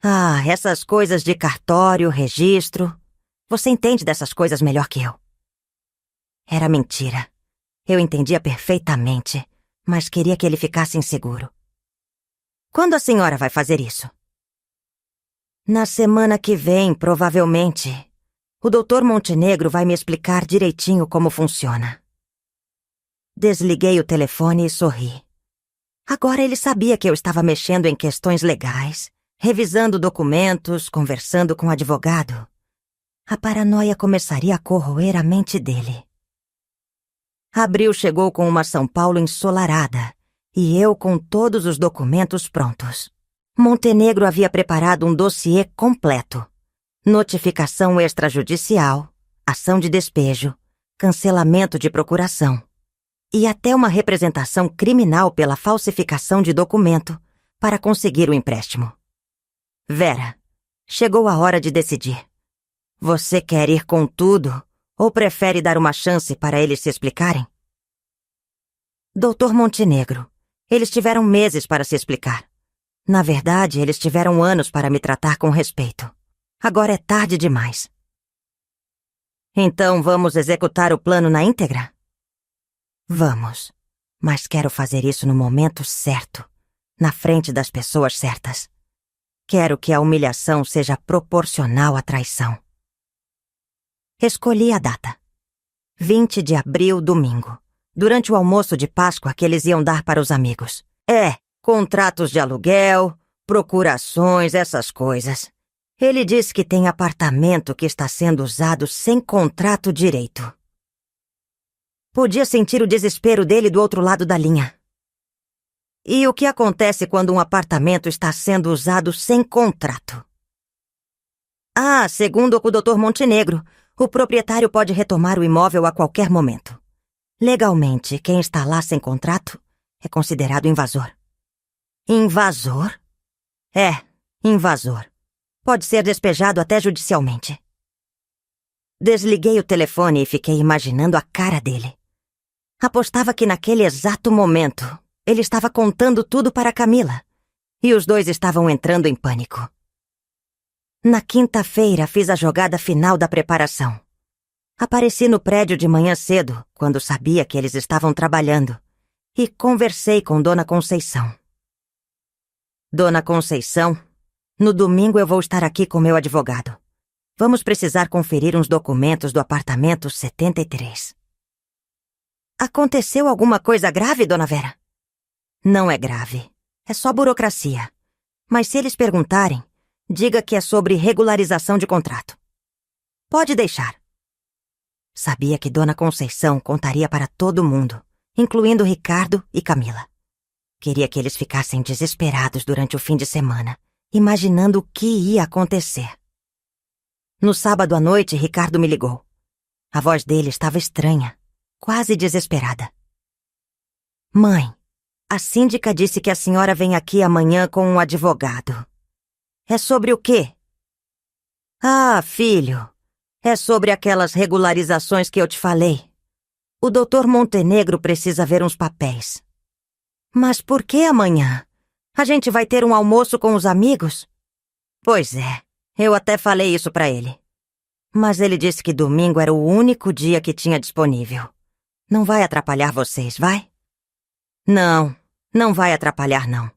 Ah, essas coisas de cartório, registro. Você entende dessas coisas melhor que eu. Era mentira. Eu entendia perfeitamente, mas queria que ele ficasse inseguro. Quando a senhora vai fazer isso? Na semana que vem, provavelmente. O Dr. Montenegro vai me explicar direitinho como funciona. Desliguei o telefone e sorri. Agora ele sabia que eu estava mexendo em questões legais, revisando documentos, conversando com o advogado. A paranoia começaria a corroer a mente dele. Abril chegou com uma São Paulo ensolarada e eu com todos os documentos prontos. Montenegro havia preparado um dossiê completo. Notificação extrajudicial, ação de despejo, cancelamento de procuração e até uma representação criminal pela falsificação de documento para conseguir o empréstimo. Vera, chegou a hora de decidir. Você quer ir com tudo ou prefere dar uma chance para eles se explicarem? Dr. Montenegro, eles tiveram meses para se explicar. Na verdade, eles tiveram anos para me tratar com respeito. Agora é tarde demais. Então vamos executar o plano na íntegra? Vamos, mas quero fazer isso no momento certo, na frente das pessoas certas. Quero que a humilhação seja proporcional à traição. Escolhi a data. 20 de abril, domingo. Durante o almoço de Páscoa que eles iam dar para os amigos. Contratos de aluguel, procurações, essas coisas. Ele disse que tem apartamento que está sendo usado sem contrato direito. Podia sentir o desespero dele do outro lado da linha. E o que acontece quando um apartamento está sendo usado sem contrato? Ah, segundo o Dr. Montenegro, o proprietário pode retomar o imóvel a qualquer momento. Legalmente, quem está lá sem contrato é considerado invasor. Invasor? Invasor. Pode ser despejado até judicialmente. Desliguei o telefone e fiquei imaginando a cara dele. Apostava que naquele exato momento ele estava contando tudo para Camila e os dois estavam entrando em pânico. Na quinta-feira fiz a jogada final da preparação. Apareci no prédio de manhã cedo, quando sabia que eles estavam trabalhando, e conversei com Dona Conceição. Dona Conceição, no domingo eu vou estar aqui com meu advogado. Vamos precisar conferir uns documentos do apartamento 73. Aconteceu alguma coisa grave, Dona Vera? Não é grave. É só burocracia. Mas se eles perguntarem, diga que é sobre regularização de contrato. Pode deixar. Sabia que Dona Conceição contaria para todo mundo, incluindo Ricardo e Camila. Queria que eles ficassem desesperados durante o fim de semana, imaginando o que ia acontecer. No sábado à noite, Ricardo me ligou. A voz dele estava estranha, quase desesperada. Mãe, a síndica disse que a senhora vem aqui amanhã com um advogado. É sobre o quê? Ah, filho, é sobre aquelas regularizações que eu te falei. O doutor Montenegro precisa ver uns papéis. Mas por que amanhã? A gente vai ter um almoço com os amigos? Pois é, eu até falei isso pra ele. Mas ele disse que domingo era o único dia que tinha disponível. Não vai atrapalhar vocês, vai? Não, não vai atrapalhar, não.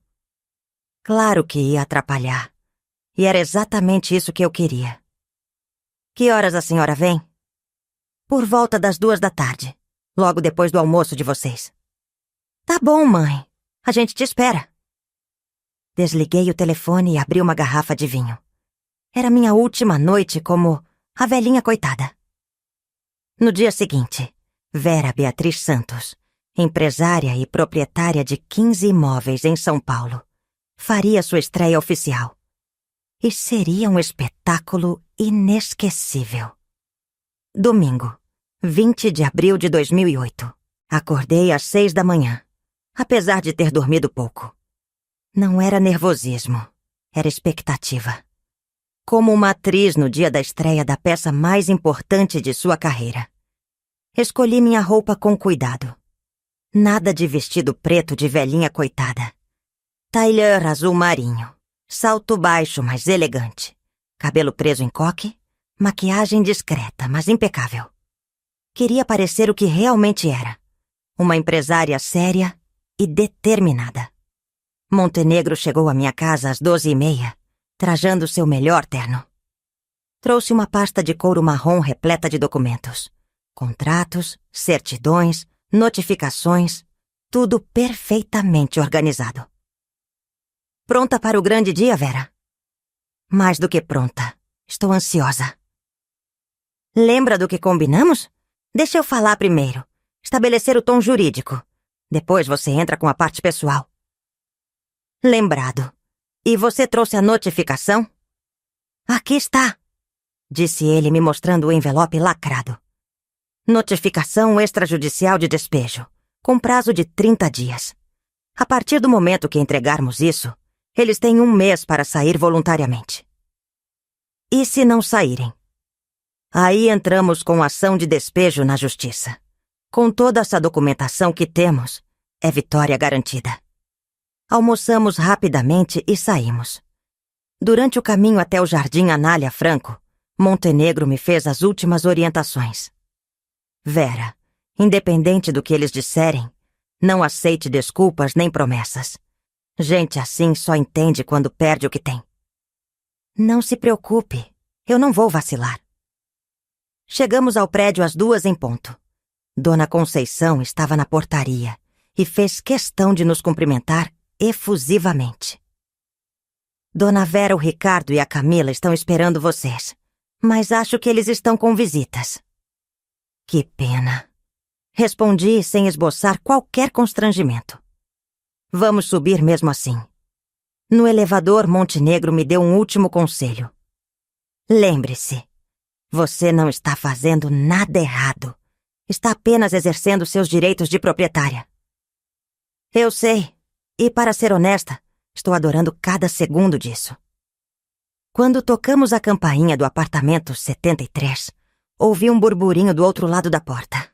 Claro que ia atrapalhar. E era exatamente isso que eu queria. Que horas a senhora vem? Por volta das 2 da tarde, logo depois do almoço de vocês. Tá bom, mãe. A gente te espera. Desliguei o telefone e abri uma garrafa de vinho. Era minha última noite como a velhinha coitada. No dia seguinte, Vera Beatriz Santos, empresária e proprietária de 15 imóveis em São Paulo, faria sua estreia oficial. E seria um espetáculo inesquecível. Domingo, 20 de abril de 2008. Acordei às 6 da manhã, apesar de ter dormido pouco. Não era nervosismo, era expectativa. Como uma atriz no dia da estreia da peça mais importante de sua carreira. Escolhi minha roupa com cuidado. Nada de vestido preto de velhinha coitada. Tailleur azul marinho, salto baixo, mas elegante, cabelo preso em coque, maquiagem discreta, mas impecável. Queria parecer o que realmente era, uma empresária séria e determinada. Montenegro chegou à minha casa às 12h30, trajando seu melhor terno. Trouxe uma pasta de couro marrom repleta de documentos. Contratos, certidões, notificações, tudo perfeitamente organizado. Pronta para o grande dia, Vera? Mais do que pronta. Estou ansiosa. Lembra do que combinamos? Deixa eu falar primeiro. Estabelecer o tom jurídico. Depois você entra com a parte pessoal. Lembrado. E você trouxe a notificação? Aqui está, disse ele me mostrando o envelope lacrado. Notificação extrajudicial de despejo, com prazo de 30 dias. A partir do momento que entregarmos isso, eles têm 1 mês para sair voluntariamente. E se não saírem? Aí entramos com ação de despejo na justiça. Com toda essa documentação que temos, é vitória garantida. Almoçamos rapidamente e saímos. Durante o caminho até o Jardim Anália Franco, Montenegro me fez as últimas orientações. Vera, independente do que eles disserem, não aceite desculpas nem promessas. Gente assim só entende quando perde o que tem. Não se preocupe, eu não vou vacilar. Chegamos ao prédio às 2 em ponto. Dona Conceição estava na portaria e fez questão de nos cumprimentar efusivamente. Dona Vera, o Ricardo e a Camila estão esperando vocês, mas acho que eles estão com visitas. Que pena. Respondi sem esboçar qualquer constrangimento. Vamos subir mesmo assim. No elevador, Montenegro me deu um último conselho. Lembre-se, você não está fazendo nada errado. Está apenas exercendo seus direitos de proprietária. Eu sei, e para ser honesta, estou adorando cada segundo disso. Quando tocamos a campainha do apartamento 73, ouvi um burburinho do outro lado da porta.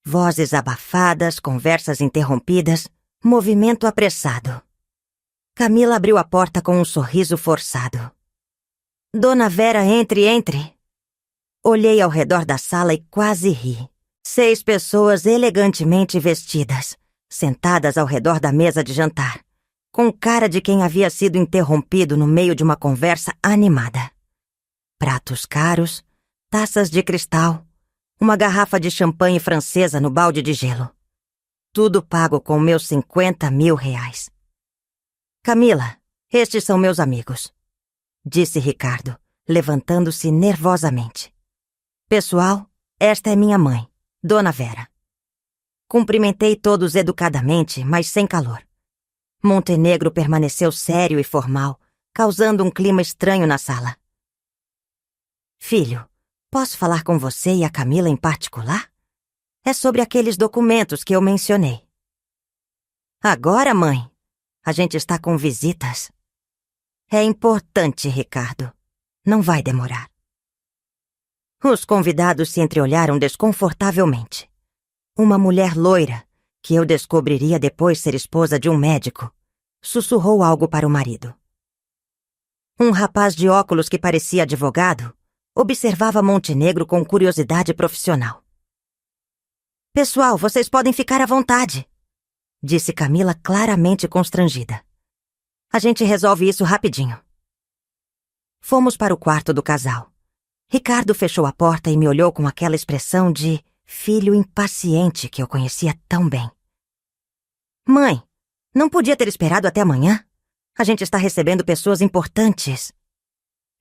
Vozes abafadas, conversas interrompidas, movimento apressado. Camila abriu a porta com um sorriso forçado. Dona Vera, entre. Olhei ao redor da sala e quase ri. 6 pessoas elegantemente vestidas, sentadas ao redor da mesa de jantar, com cara de quem havia sido interrompido no meio de uma conversa animada. Pratos caros, taças de cristal, uma garrafa de champanhe francesa no balde de gelo. Tudo pago com meus 50.000 reais. Camila, estes são meus amigos, disse Ricardo, levantando-se nervosamente. Pessoal, esta é minha mãe, Dona Vera. Cumprimentei todos educadamente, mas sem calor. Montenegro permaneceu sério e formal, causando um clima estranho na sala. Filho, posso falar com você e a Camila em particular? É sobre aqueles documentos que eu mencionei. Agora, mãe, a gente está com visitas. É importante, Ricardo. Não vai demorar. Os convidados se entreolharam desconfortavelmente. Uma mulher loira, que eu descobriria depois ser esposa de um médico, sussurrou algo para o marido. Um rapaz de óculos que parecia advogado observava Montenegro com curiosidade profissional. Pessoal, vocês podem ficar à vontade, disse Camila claramente constrangida. A gente resolve isso rapidinho. Fomos para o quarto do casal. Ricardo fechou a porta e me olhou com aquela expressão de filho impaciente que eu conhecia tão bem. Mãe, não podia ter esperado até amanhã? A gente está recebendo pessoas importantes.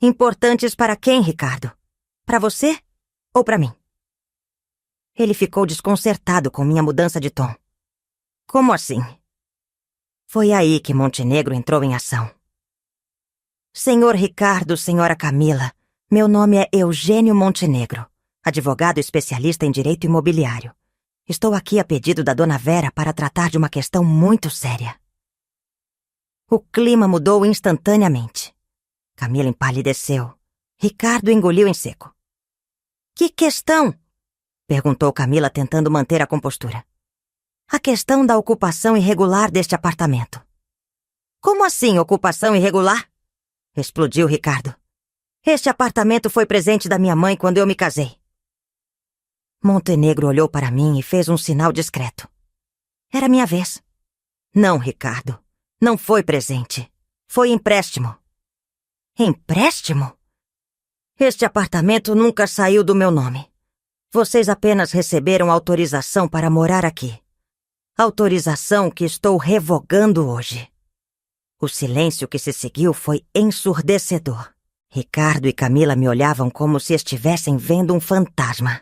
Importantes para quem, Ricardo? Para você ou para mim? Ele ficou desconcertado com minha mudança de tom. Como assim? Foi aí que Montenegro entrou em ação. Senhor Ricardo, senhora Camila, meu nome é Eugênio Montenegro, advogado especialista em direito imobiliário. Estou aqui a pedido da Dona Vera para tratar de uma questão muito séria. O clima mudou instantaneamente. Camila empalideceu. Ricardo engoliu em seco. Que questão? Perguntou Camila, tentando manter a compostura. A questão da ocupação irregular deste apartamento. Como assim, ocupação irregular? Explodiu Ricardo. Este apartamento foi presente da minha mãe quando eu me casei. Montenegro olhou para mim e fez um sinal discreto. Era minha vez. Não, Ricardo. Não foi presente. Foi empréstimo. Empréstimo? Este apartamento nunca saiu do meu nome. Vocês apenas receberam autorização para morar aqui. Autorização que estou revogando hoje. O silêncio que se seguiu foi ensurdecedor. Ricardo e Camila me olhavam como se estivessem vendo um fantasma.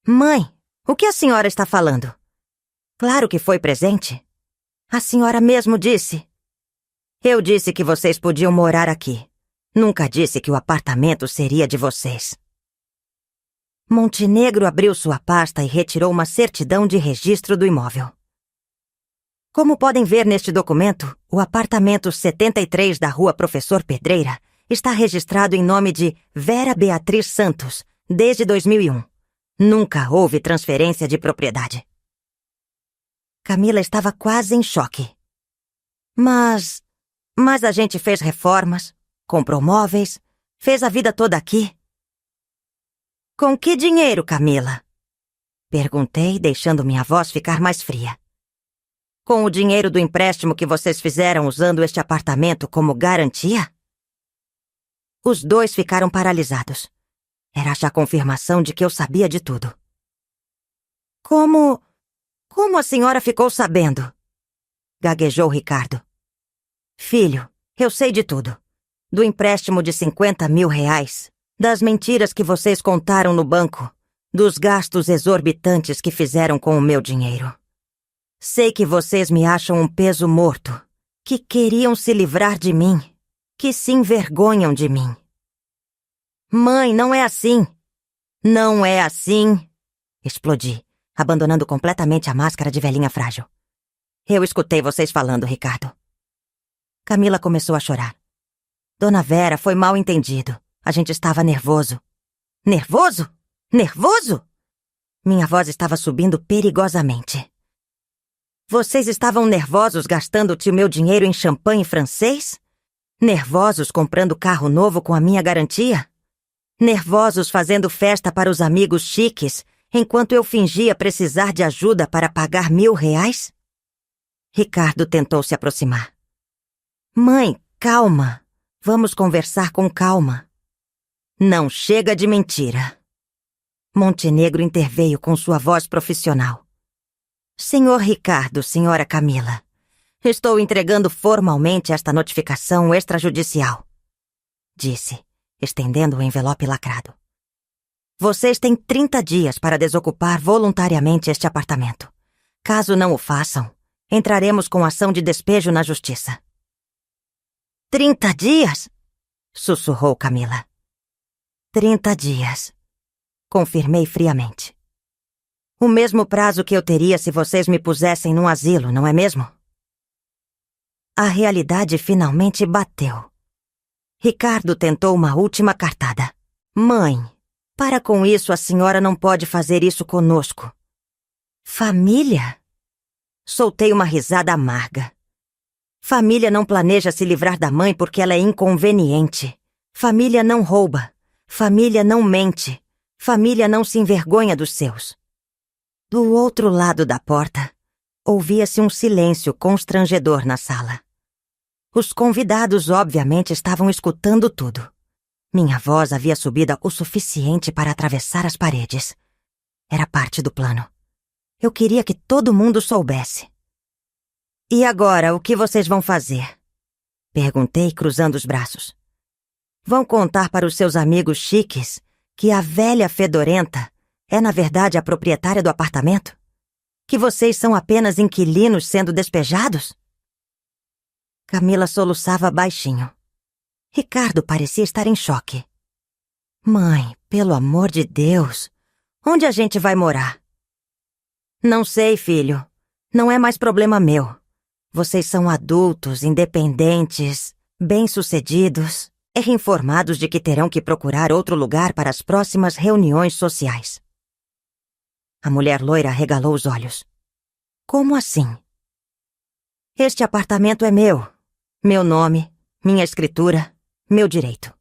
Mãe, o que a senhora está falando? Claro que foi presente. A senhora mesmo disse. Eu disse que vocês podiam morar aqui. Nunca disse que o apartamento seria de vocês. Montenegro abriu sua pasta e retirou uma certidão de registro do imóvel. Como podem ver neste documento, o apartamento 73 da Rua Professor Pedreira está registrado em nome de Vera Beatriz Santos, desde 2001. Nunca houve transferência de propriedade. Camila estava quase em choque. Mas a gente fez reformas, comprou móveis, fez a vida toda aqui. Com que dinheiro, Camila? Perguntei, deixando minha voz ficar mais fria. Com o dinheiro do empréstimo que vocês fizeram usando este apartamento como garantia? Os dois ficaram paralisados. Era já a confirmação de que eu sabia de tudo. Como a senhora ficou sabendo? Gaguejou Ricardo. Filho, eu sei de tudo. Do empréstimo de 50.000 reais, das mentiras que vocês contaram no banco, dos gastos exorbitantes que fizeram com o meu dinheiro. Sei que vocês me acham um peso morto, que queriam se livrar de mim, que se envergonham de mim. Mãe, não é assim. Não é assim. Explodi, abandonando completamente a máscara de velhinha frágil. Eu escutei vocês falando, Ricardo. Camila começou a chorar. Dona Vera, foi mal entendido. A gente estava nervoso. Nervoso? Nervoso? Minha voz estava subindo perigosamente. Vocês estavam nervosos gastando-te o meu dinheiro em champanhe francês? Nervosos comprando carro novo com a minha garantia? Nervosos fazendo festa para os amigos chiques, enquanto eu fingia precisar de ajuda para pagar 1.000 reais? Ricardo tentou se aproximar. Mãe, calma. Vamos conversar com calma. Não chega de mentira. Montenegro interveio com sua voz profissional. Senhor Ricardo, senhora Camila, estou entregando formalmente esta notificação extrajudicial, disse, estendendo o envelope lacrado. Vocês têm 30 dias para desocupar voluntariamente este apartamento. Caso não o façam, entraremos com ação de despejo na justiça. 30 dias? Sussurrou Camila. 30 dias, confirmei friamente. O mesmo prazo que eu teria se vocês me pusessem num asilo, não é mesmo? A realidade finalmente bateu. Ricardo tentou uma última cartada. Mãe, para com isso, a senhora não pode fazer isso conosco. Família? Soltei uma risada amarga. Família não planeja se livrar da mãe porque ela é inconveniente. Família não rouba. Família não mente. Família não se envergonha dos seus. Do outro lado da porta, ouvia-se um silêncio constrangedor na sala. Os convidados, obviamente, estavam escutando tudo. Minha voz havia subido o suficiente para atravessar as paredes. Era parte do plano. Eu queria que todo mundo soubesse. E agora, o que vocês vão fazer? Perguntei, cruzando os braços. Vão contar para os seus amigos chiques que a velha fedorenta é, na verdade, a proprietária do apartamento? Que vocês são apenas inquilinos sendo despejados? Camila soluçava baixinho. Ricardo parecia estar em choque. Mãe, pelo amor de Deus, onde a gente vai morar? Não sei, filho. Não é mais problema meu. Vocês são adultos, independentes, bem-sucedidos, informados de que terão que procurar outro lugar para as próximas reuniões sociais. A mulher loira arregalou os olhos. Como assim? Este apartamento é meu. Meu nome, minha escritura, meu direito.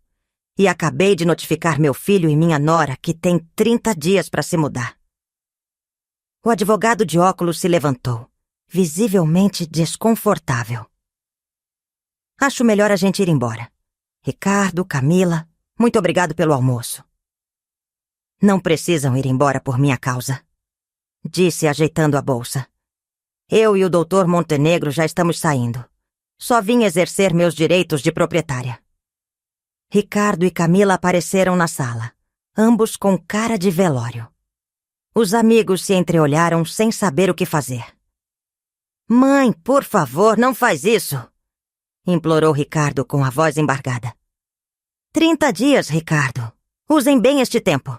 E acabei de notificar meu filho e minha nora que tem 30 dias para se mudar. O advogado de óculos se levantou, visivelmente desconfortável. Acho melhor a gente ir embora. Ricardo, Camila, muito obrigado pelo almoço. Não precisam ir embora por minha causa, disse ajeitando a bolsa. Eu e o Dr. Montenegro já estamos saindo. Só vim exercer meus direitos de proprietária. Ricardo e Camila apareceram na sala, ambos com cara de velório. Os amigos se entreolharam sem saber o que fazer. Mãe, por favor, não faz isso, implorou Ricardo com a voz embargada. 30 dias, Ricardo. Usem bem este tempo.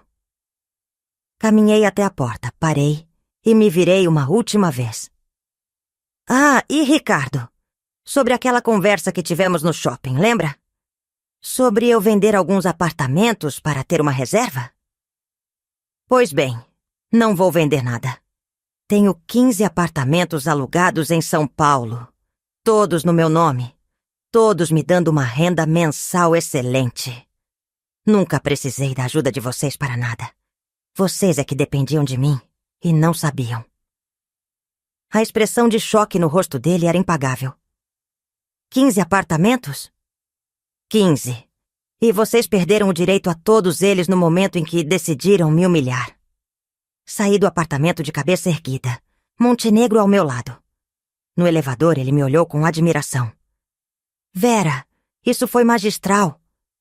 Caminhei até a porta, parei e me virei uma última vez. Ah, e Ricardo? Sobre aquela conversa que tivemos no shopping, lembra? Sobre eu vender alguns apartamentos para ter uma reserva? Pois bem, não vou vender nada. Tenho 15 apartamentos alugados em São Paulo, todos no meu nome, todos me dando uma renda mensal excelente. Nunca precisei da ajuda de vocês para nada. Vocês é que dependiam de mim e não sabiam. A expressão de choque no rosto dele era impagável. 15 apartamentos? 15. E vocês perderam o direito a todos eles no momento em que decidiram me humilhar. Saí do apartamento de cabeça erguida, Montenegro ao meu lado. No elevador, ele me olhou com admiração. Vera, isso foi magistral.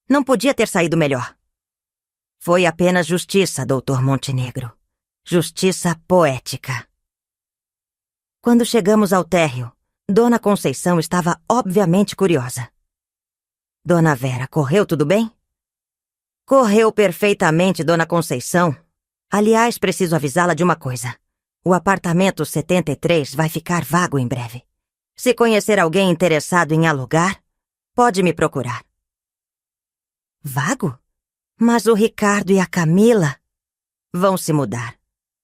Não podia ter saído melhor. Foi apenas justiça, Dr. Montenegro. Justiça poética. Quando chegamos ao térreo, Dona Conceição estava obviamente curiosa. Dona Vera, correu tudo bem? Correu perfeitamente, Dona Conceição. Aliás, preciso avisá-la de uma coisa. O apartamento 73 vai ficar vago em breve. Se conhecer alguém interessado em alugar, pode me procurar. Vago? Mas o Ricardo e a Camila vão se mudar.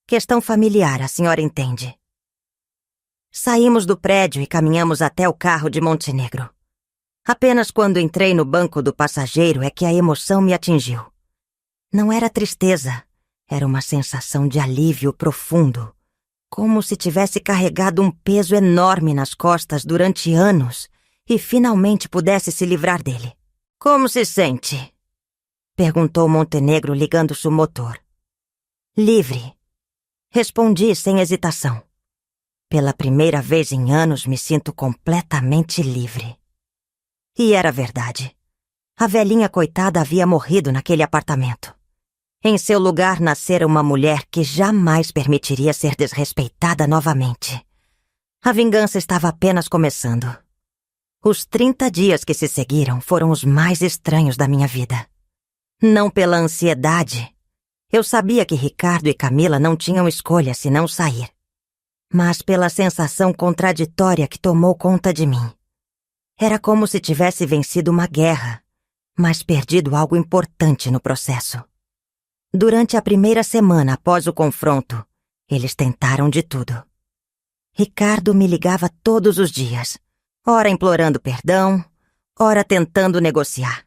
Questão familiar, a senhora entende. Saímos do prédio e caminhamos até o carro de Montenegro. Apenas quando entrei no banco do passageiro é que a emoção me atingiu. Não era tristeza, era uma sensação de alívio profundo, como se tivesse carregado um peso enorme nas costas durante anos e finalmente pudesse se livrar dele. Como se sente? Perguntou Montenegro ligando-se o motor. Livre. Respondi sem hesitação. Pela primeira vez em anos me sinto completamente livre. E era verdade. A velhinha coitada havia morrido naquele apartamento. Em seu lugar nascera uma mulher que jamais permitiria ser desrespeitada novamente. A vingança estava apenas começando. Os 30 dias que se seguiram foram os mais estranhos da minha vida. Não pela ansiedade. Eu sabia que Ricardo e Camila não tinham escolha senão sair. Mas pela sensação contraditória que tomou conta de mim. Era como se tivesse vencido uma guerra, mas perdido algo importante no processo. Durante a primeira semana após o confronto, eles tentaram de tudo. Ricardo me ligava todos os dias, ora implorando perdão, ora tentando negociar.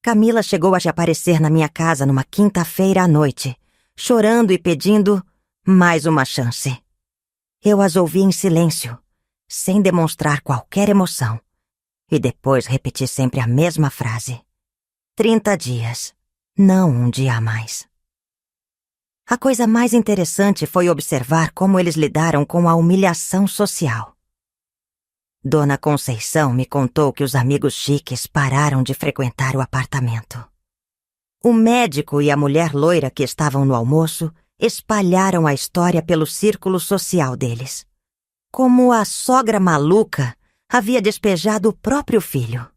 Camila chegou a se aparecer na minha casa numa quinta-feira à noite, chorando e pedindo mais uma chance. Eu as ouvi em silêncio, sem demonstrar qualquer emoção, e depois repeti sempre a mesma frase. 30 dias, não um dia a mais. A coisa mais interessante foi observar como eles lidaram com a humilhação social. Dona Conceição me contou que os amigos chiques pararam de frequentar o apartamento. O médico e a mulher loira que estavam no almoço espalharam a história pelo círculo social deles. Como a sogra maluca havia despejado o próprio filho.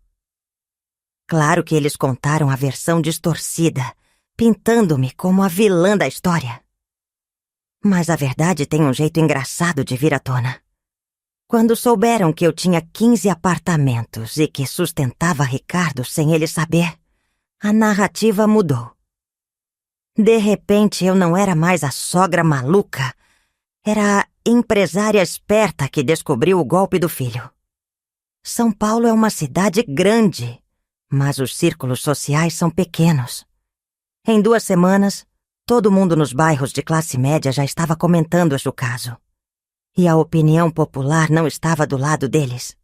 Claro que eles contaram a versão distorcida, pintando-me como a vilã da história. Mas a verdade tem um jeito engraçado de vir à tona. Quando souberam que eu tinha 15 apartamentos e que sustentava Ricardo sem ele saber, a narrativa mudou. De repente eu não era mais a sogra maluca, era a empresária esperta que descobriu o golpe do filho. São Paulo é uma cidade grande, mas os círculos sociais são pequenos. Em 2 semanas, todo mundo nos bairros de classe média já estava comentando o caso. E a opinião popular não estava do lado deles.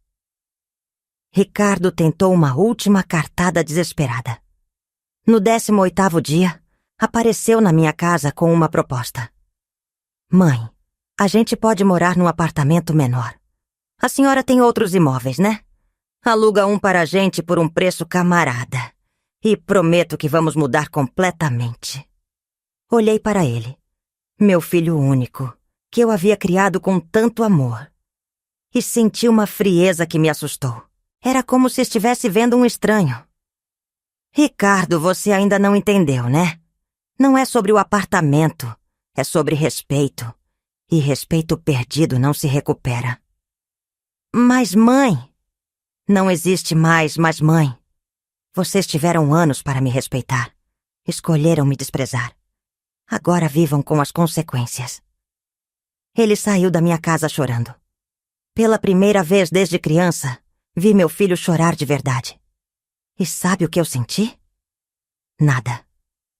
Ricardo tentou uma última cartada desesperada. No 18º dia, apareceu na minha casa com uma proposta. Mãe, a gente pode morar num apartamento menor. A senhora tem outros imóveis, né? Aluga um para a gente por um preço camarada. E prometo que vamos mudar completamente. Olhei para ele, meu filho único, que eu havia criado com tanto amor. E senti uma frieza que me assustou. Era como se estivesse vendo um estranho. Ricardo, você ainda não entendeu, né? Não é sobre o apartamento, é sobre respeito. E respeito perdido não se recupera. Mas mãe... Não existe mais, mas mãe... Vocês tiveram anos para me respeitar. Escolheram me desprezar. Agora vivam com as consequências. Ele saiu da minha casa chorando. Pela primeira vez desde criança, vi meu filho chorar de verdade. E sabe o que eu senti? Nada.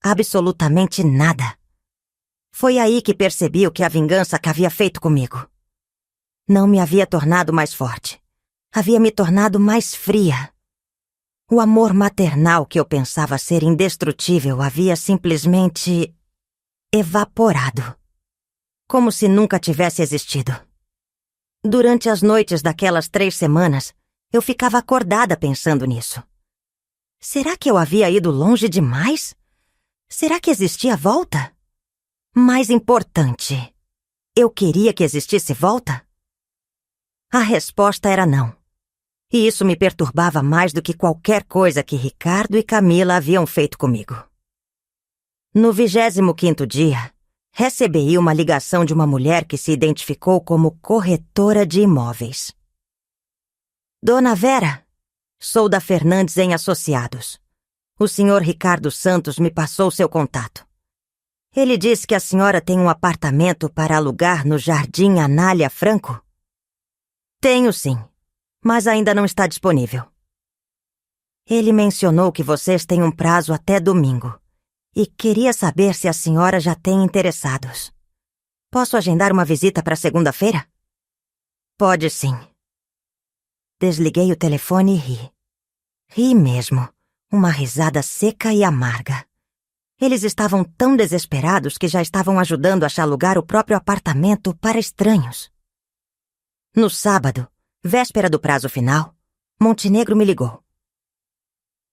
Absolutamente nada. Foi aí que percebi o que a vingança havia feito comigo. Não me havia tornado mais forte. Havia me tornado mais fria. O amor maternal que eu pensava ser indestrutível havia simplesmente evaporado. Como se nunca tivesse existido. Durante as noites daquelas 3 semanas, eu ficava acordada pensando nisso. Será que eu havia ido longe demais? Será que existia volta? Mais importante, eu queria que existisse volta? A resposta era não. E isso me perturbava mais do que qualquer coisa que Ricardo e Camila haviam feito comigo. No 25º dia, recebi uma ligação de uma mulher que se identificou como corretora de imóveis. Dona Vera, sou da Fernandes em Associados. O senhor Ricardo Santos me passou seu contato. Ele disse que a senhora tem um apartamento para alugar no Jardim Anália Franco? Tenho sim. Mas ainda não está disponível. Ele mencionou que vocês têm um prazo até domingo e queria saber se a senhora já tem interessados. Posso agendar uma visita para segunda-feira? Pode sim. Desliguei o telefone e ri. Ri mesmo, uma risada seca e amarga. Eles estavam tão desesperados que já estavam ajudando a alugar o próprio apartamento para estranhos. No sábado, véspera do prazo final, Montenegro me ligou.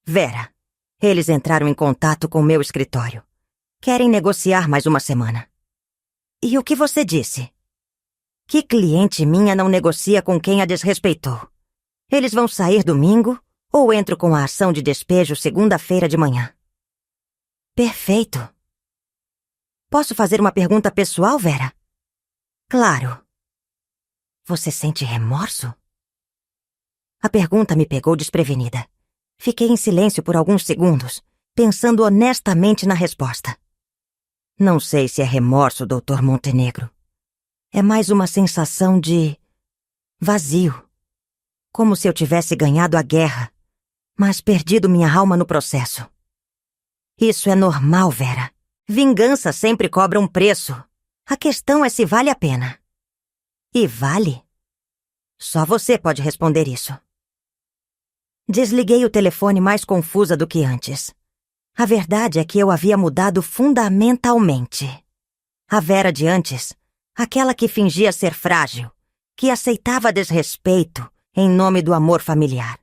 Vera, eles entraram em contato com meu escritório. Querem negociar mais uma semana. E o que você disse? Que cliente minha não negocia com quem a desrespeitou? Eles vão sair domingo ou entro com a ação de despejo segunda-feira de manhã? Perfeito. Posso fazer uma pergunta pessoal, Vera? Claro. Você sente remorso? A pergunta me pegou desprevenida. Fiquei em silêncio por alguns segundos, pensando honestamente na resposta. Não sei se é remorso, Dr. Montenegro. É mais uma sensação de vazio. Como se eu tivesse ganhado a guerra, mas perdido minha alma no processo. Isso é normal, Vera. Vingança sempre cobra um preço. A questão é se vale a pena. E vale? Só você pode responder isso. Desliguei o telefone mais confusa do que antes. A verdade é que eu havia mudado fundamentalmente. A Vera de antes, aquela que fingia ser frágil, que aceitava desrespeito em nome do amor familiar,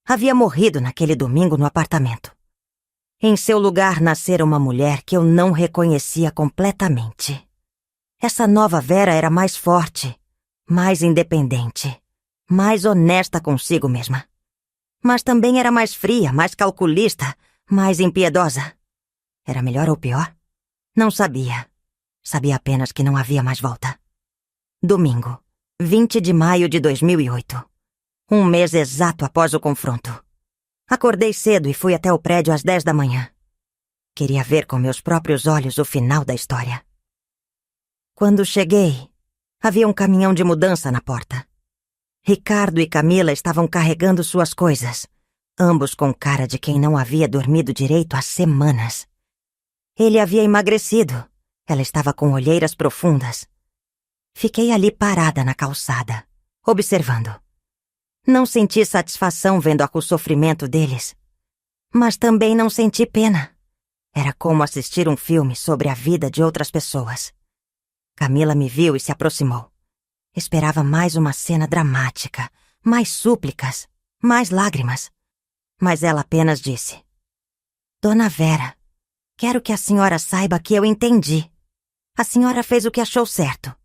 havia morrido naquele domingo no apartamento. Em seu lugar nascera uma mulher que eu não reconhecia completamente. Essa nova Vera era mais forte, mais independente, mais honesta consigo mesma. Mas também era mais fria, mais calculista, mais impiedosa. Era melhor ou pior? Não sabia. Sabia apenas que não havia mais volta. Domingo, 20 de maio de 2008. Um mês exato após o confronto. Acordei cedo e fui até o prédio às 10 da manhã. Queria ver com meus próprios olhos o final da história. Quando cheguei, havia um caminhão de mudança na porta. Ricardo e Camila estavam carregando suas coisas, ambos com cara de quem não havia dormido direito há semanas. Ele havia emagrecido, ela estava com olheiras profundas. Fiquei ali parada na calçada, observando. Não senti satisfação vendo o sofrimento deles, mas também não senti pena. Era como assistir um filme sobre a vida de outras pessoas. Camila me viu e se aproximou. Esperava mais uma cena dramática, mais súplicas, mais lágrimas. Mas ela apenas disse: Dona Vera, quero que a senhora saiba que eu entendi. A senhora fez o que achou certo.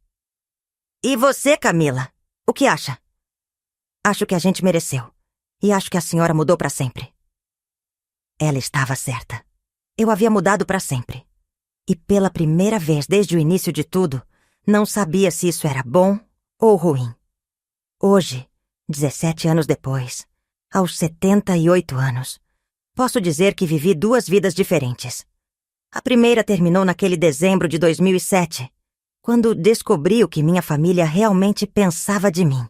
E você, Camila? O que acha? Acho que a gente mereceu. E acho que a senhora mudou para sempre. Ela estava certa. Eu havia mudado para sempre. E pela primeira vez desde o início de tudo, não sabia se isso era bom ou ruim. Hoje, 17 anos depois, aos 78 anos, posso dizer que vivi duas vidas diferentes. A primeira terminou naquele dezembro de 2007, quando descobri o que minha família realmente pensava de mim.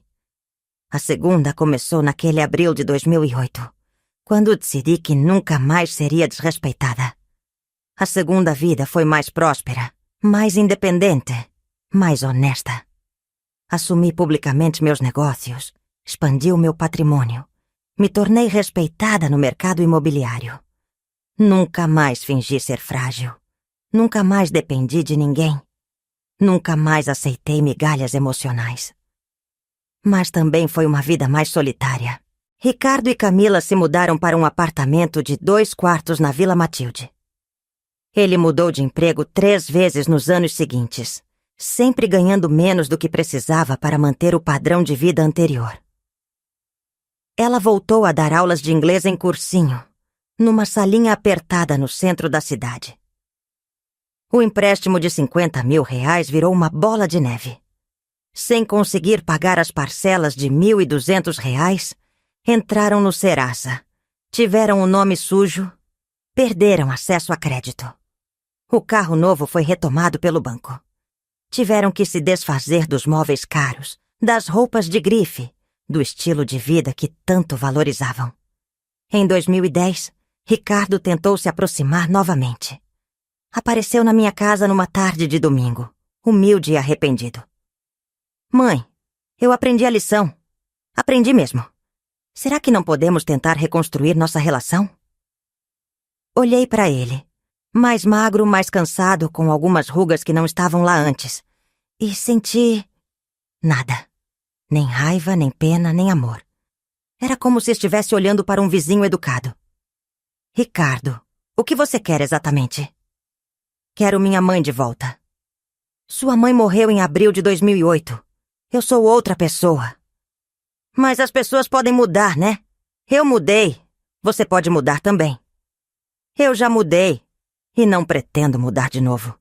A segunda começou naquele abril de 2008, quando decidi que nunca mais seria desrespeitada. A segunda vida foi mais próspera, mais independente, mais honesta. Assumi publicamente meus negócios, expandi o meu patrimônio, me tornei respeitada no mercado imobiliário. Nunca mais fingi ser frágil, nunca mais dependi de ninguém, nunca mais aceitei migalhas emocionais. Mas também foi uma vida mais solitária. Ricardo e Camila se mudaram para um apartamento de 2 quartos na Vila Matilde. Ele mudou de emprego 3 vezes nos anos seguintes, sempre ganhando menos do que precisava para manter o padrão de vida anterior. Ela voltou a dar aulas de inglês em cursinho, numa salinha apertada no centro da cidade. O empréstimo de R$50 mil virou uma bola de neve. Sem conseguir pagar as parcelas de R$1.200, entraram no Serasa, tiveram o nome sujo, perderam acesso a crédito. O carro novo foi retomado pelo banco. Tiveram que se desfazer dos móveis caros, das roupas de grife, do estilo de vida que tanto valorizavam. Em 2010, Ricardo tentou se aproximar novamente. Apareceu na minha casa numa tarde de domingo, humilde e arrependido. Mãe, eu aprendi a lição. Aprendi mesmo. Será que não podemos tentar reconstruir nossa relação? Olhei para ele, mais magro, mais cansado, com algumas rugas que não estavam lá antes, e senti nada. Nem raiva, nem pena, nem amor. Era como se estivesse olhando para um vizinho educado. Ricardo, o que você quer exatamente? Quero minha mãe de volta. Sua mãe morreu em abril de 2008. Eu sou outra pessoa. Mas as pessoas podem mudar, né? Eu mudei. Você pode mudar também. Eu já mudei e não pretendo mudar de novo.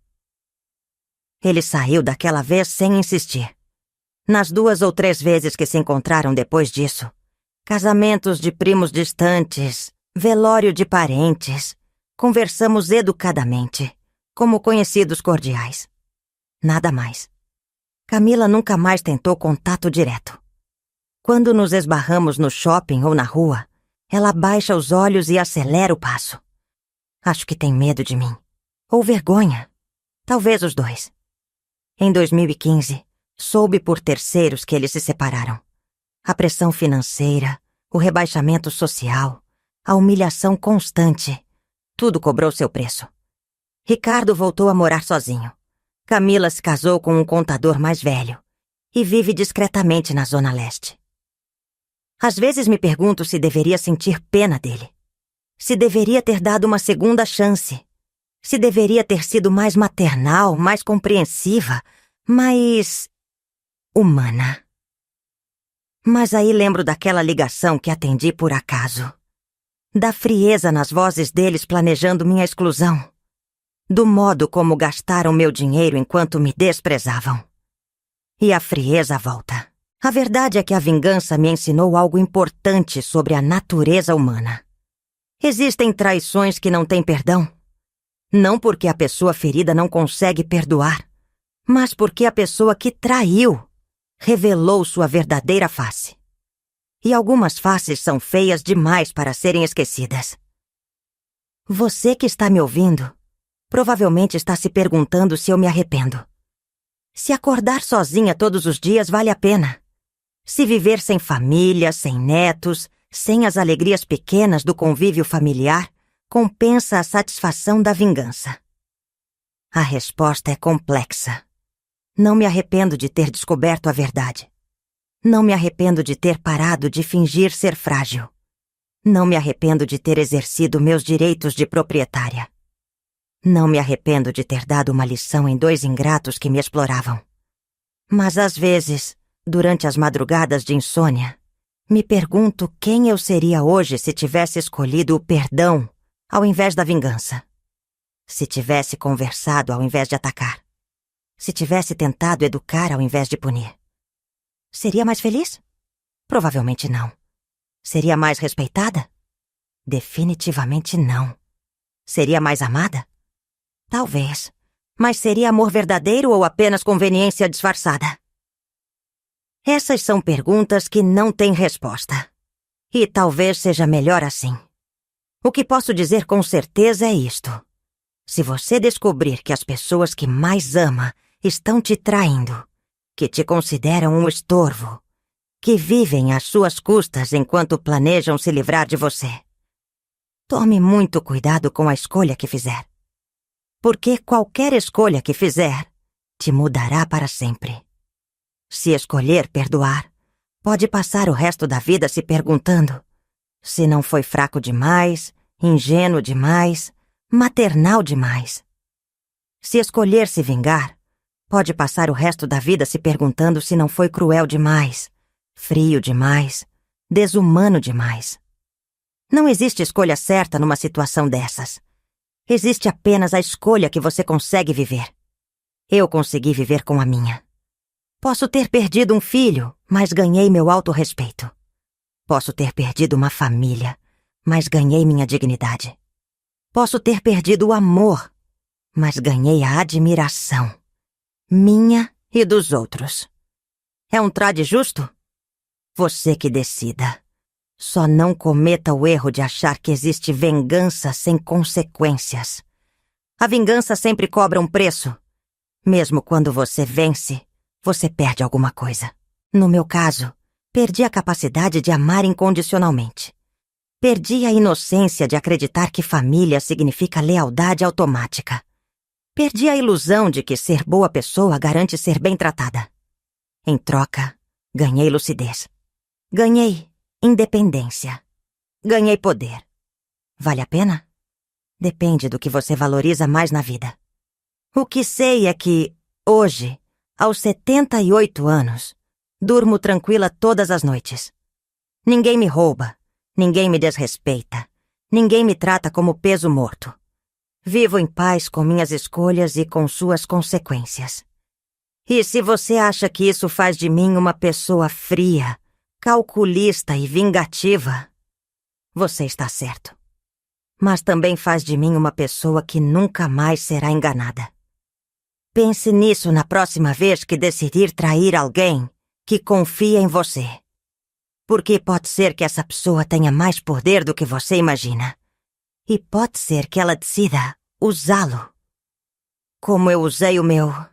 Ele saiu daquela vez sem insistir. Nas 2 ou 3 vezes que se encontraram depois disso, casamentos de primos distantes, velório de parentes, conversamos educadamente, como conhecidos cordiais. Nada mais. Camila nunca mais tentou contato direto. Quando nos esbarramos no shopping ou na rua, ela baixa os olhos e acelera o passo. Acho que tem medo de mim. Ou vergonha. Talvez os dois. Em 2015, soube por terceiros que eles se separaram. A pressão financeira, o rebaixamento social, a humilhação constante, tudo cobrou seu preço. Ricardo voltou a morar sozinho. Camila se casou com um contador mais velho e vive discretamente na Zona Leste. Às vezes me pergunto se deveria sentir pena dele. Se deveria ter dado uma segunda chance. Se deveria ter sido mais maternal, mais compreensiva, mais humana. Mas aí lembro daquela ligação que atendi por acaso. Da frieza nas vozes deles planejando minha exclusão. Do modo como gastaram meu dinheiro enquanto me desprezavam. E a frieza volta. A verdade é que a vingança me ensinou algo importante sobre a natureza humana. Existem traições que não têm perdão. Não porque a pessoa ferida não consegue perdoar, mas porque a pessoa que traiu revelou sua verdadeira face. E algumas faces são feias demais para serem esquecidas. Você que está me ouvindo, provavelmente está se perguntando se eu me arrependo. Se acordar sozinha todos os dias vale a pena. Se viver sem família, sem netos, sem as alegrias pequenas do convívio familiar, compensa a satisfação da vingança. A resposta é complexa. Não me arrependo de ter descoberto a verdade. Não me arrependo de ter parado de fingir ser frágil. Não me arrependo de ter exercido meus direitos de proprietária. Não me arrependo de ter dado uma lição em 2 ingratos que me exploravam. Mas às vezes, durante as madrugadas de insônia, me pergunto quem eu seria hoje se tivesse escolhido o perdão ao invés da vingança. Se tivesse conversado ao invés de atacar. Se tivesse tentado educar ao invés de punir. Seria mais feliz? Provavelmente não. Seria mais respeitada? Definitivamente não. Seria mais amada? Talvez. Mas seria amor verdadeiro ou apenas conveniência disfarçada? Essas são perguntas que não têm resposta. E talvez seja melhor assim. O que posso dizer com certeza é isto. Se você descobrir que as pessoas que mais ama estão te traindo, que te consideram um estorvo, que vivem às suas custas enquanto planejam se livrar de você, tome muito cuidado com a escolha que fizer. Porque qualquer escolha que fizer te mudará para sempre. Se escolher perdoar, pode passar o resto da vida se perguntando se não foi fraco demais, ingênuo demais, maternal demais. Se escolher se vingar, pode passar o resto da vida se perguntando se não foi cruel demais, frio demais, desumano demais. Não existe escolha certa numa situação dessas. Existe apenas a escolha que você consegue viver. Eu consegui viver com a minha. Posso ter perdido um filho, mas ganhei meu autorrespeito. Posso ter perdido uma família, mas ganhei minha dignidade. Posso ter perdido o amor, mas ganhei a admiração. Minha e dos outros. É um trade justo? Você que decida. Só não cometa o erro de achar que existe vingança sem consequências. A vingança sempre cobra um preço. Mesmo quando você vence, você perde alguma coisa. No meu caso, perdi a capacidade de amar incondicionalmente. Perdi a inocência de acreditar que família significa lealdade automática. Perdi a ilusão de que ser boa pessoa garante ser bem tratada. Em troca, Ganhei lucidez. Ganhei independência. Ganhei poder. Vale a pena? Depende do que você valoriza mais na vida. O que sei é que, hoje, aos 78 anos, durmo tranquila todas as noites. Ninguém me rouba, ninguém me desrespeita, ninguém me trata como peso morto. Vivo em paz com minhas escolhas e com suas consequências. E se você acha que isso faz de mim uma pessoa fria, calculista e vingativa, você está certo. Mas também faz de mim uma pessoa que nunca mais será enganada. Pense nisso na próxima vez que decidir trair alguém que confia em você. Porque pode ser que essa pessoa tenha mais poder do que você imagina. E pode ser que ela decida usá-lo. Como eu usei o meu.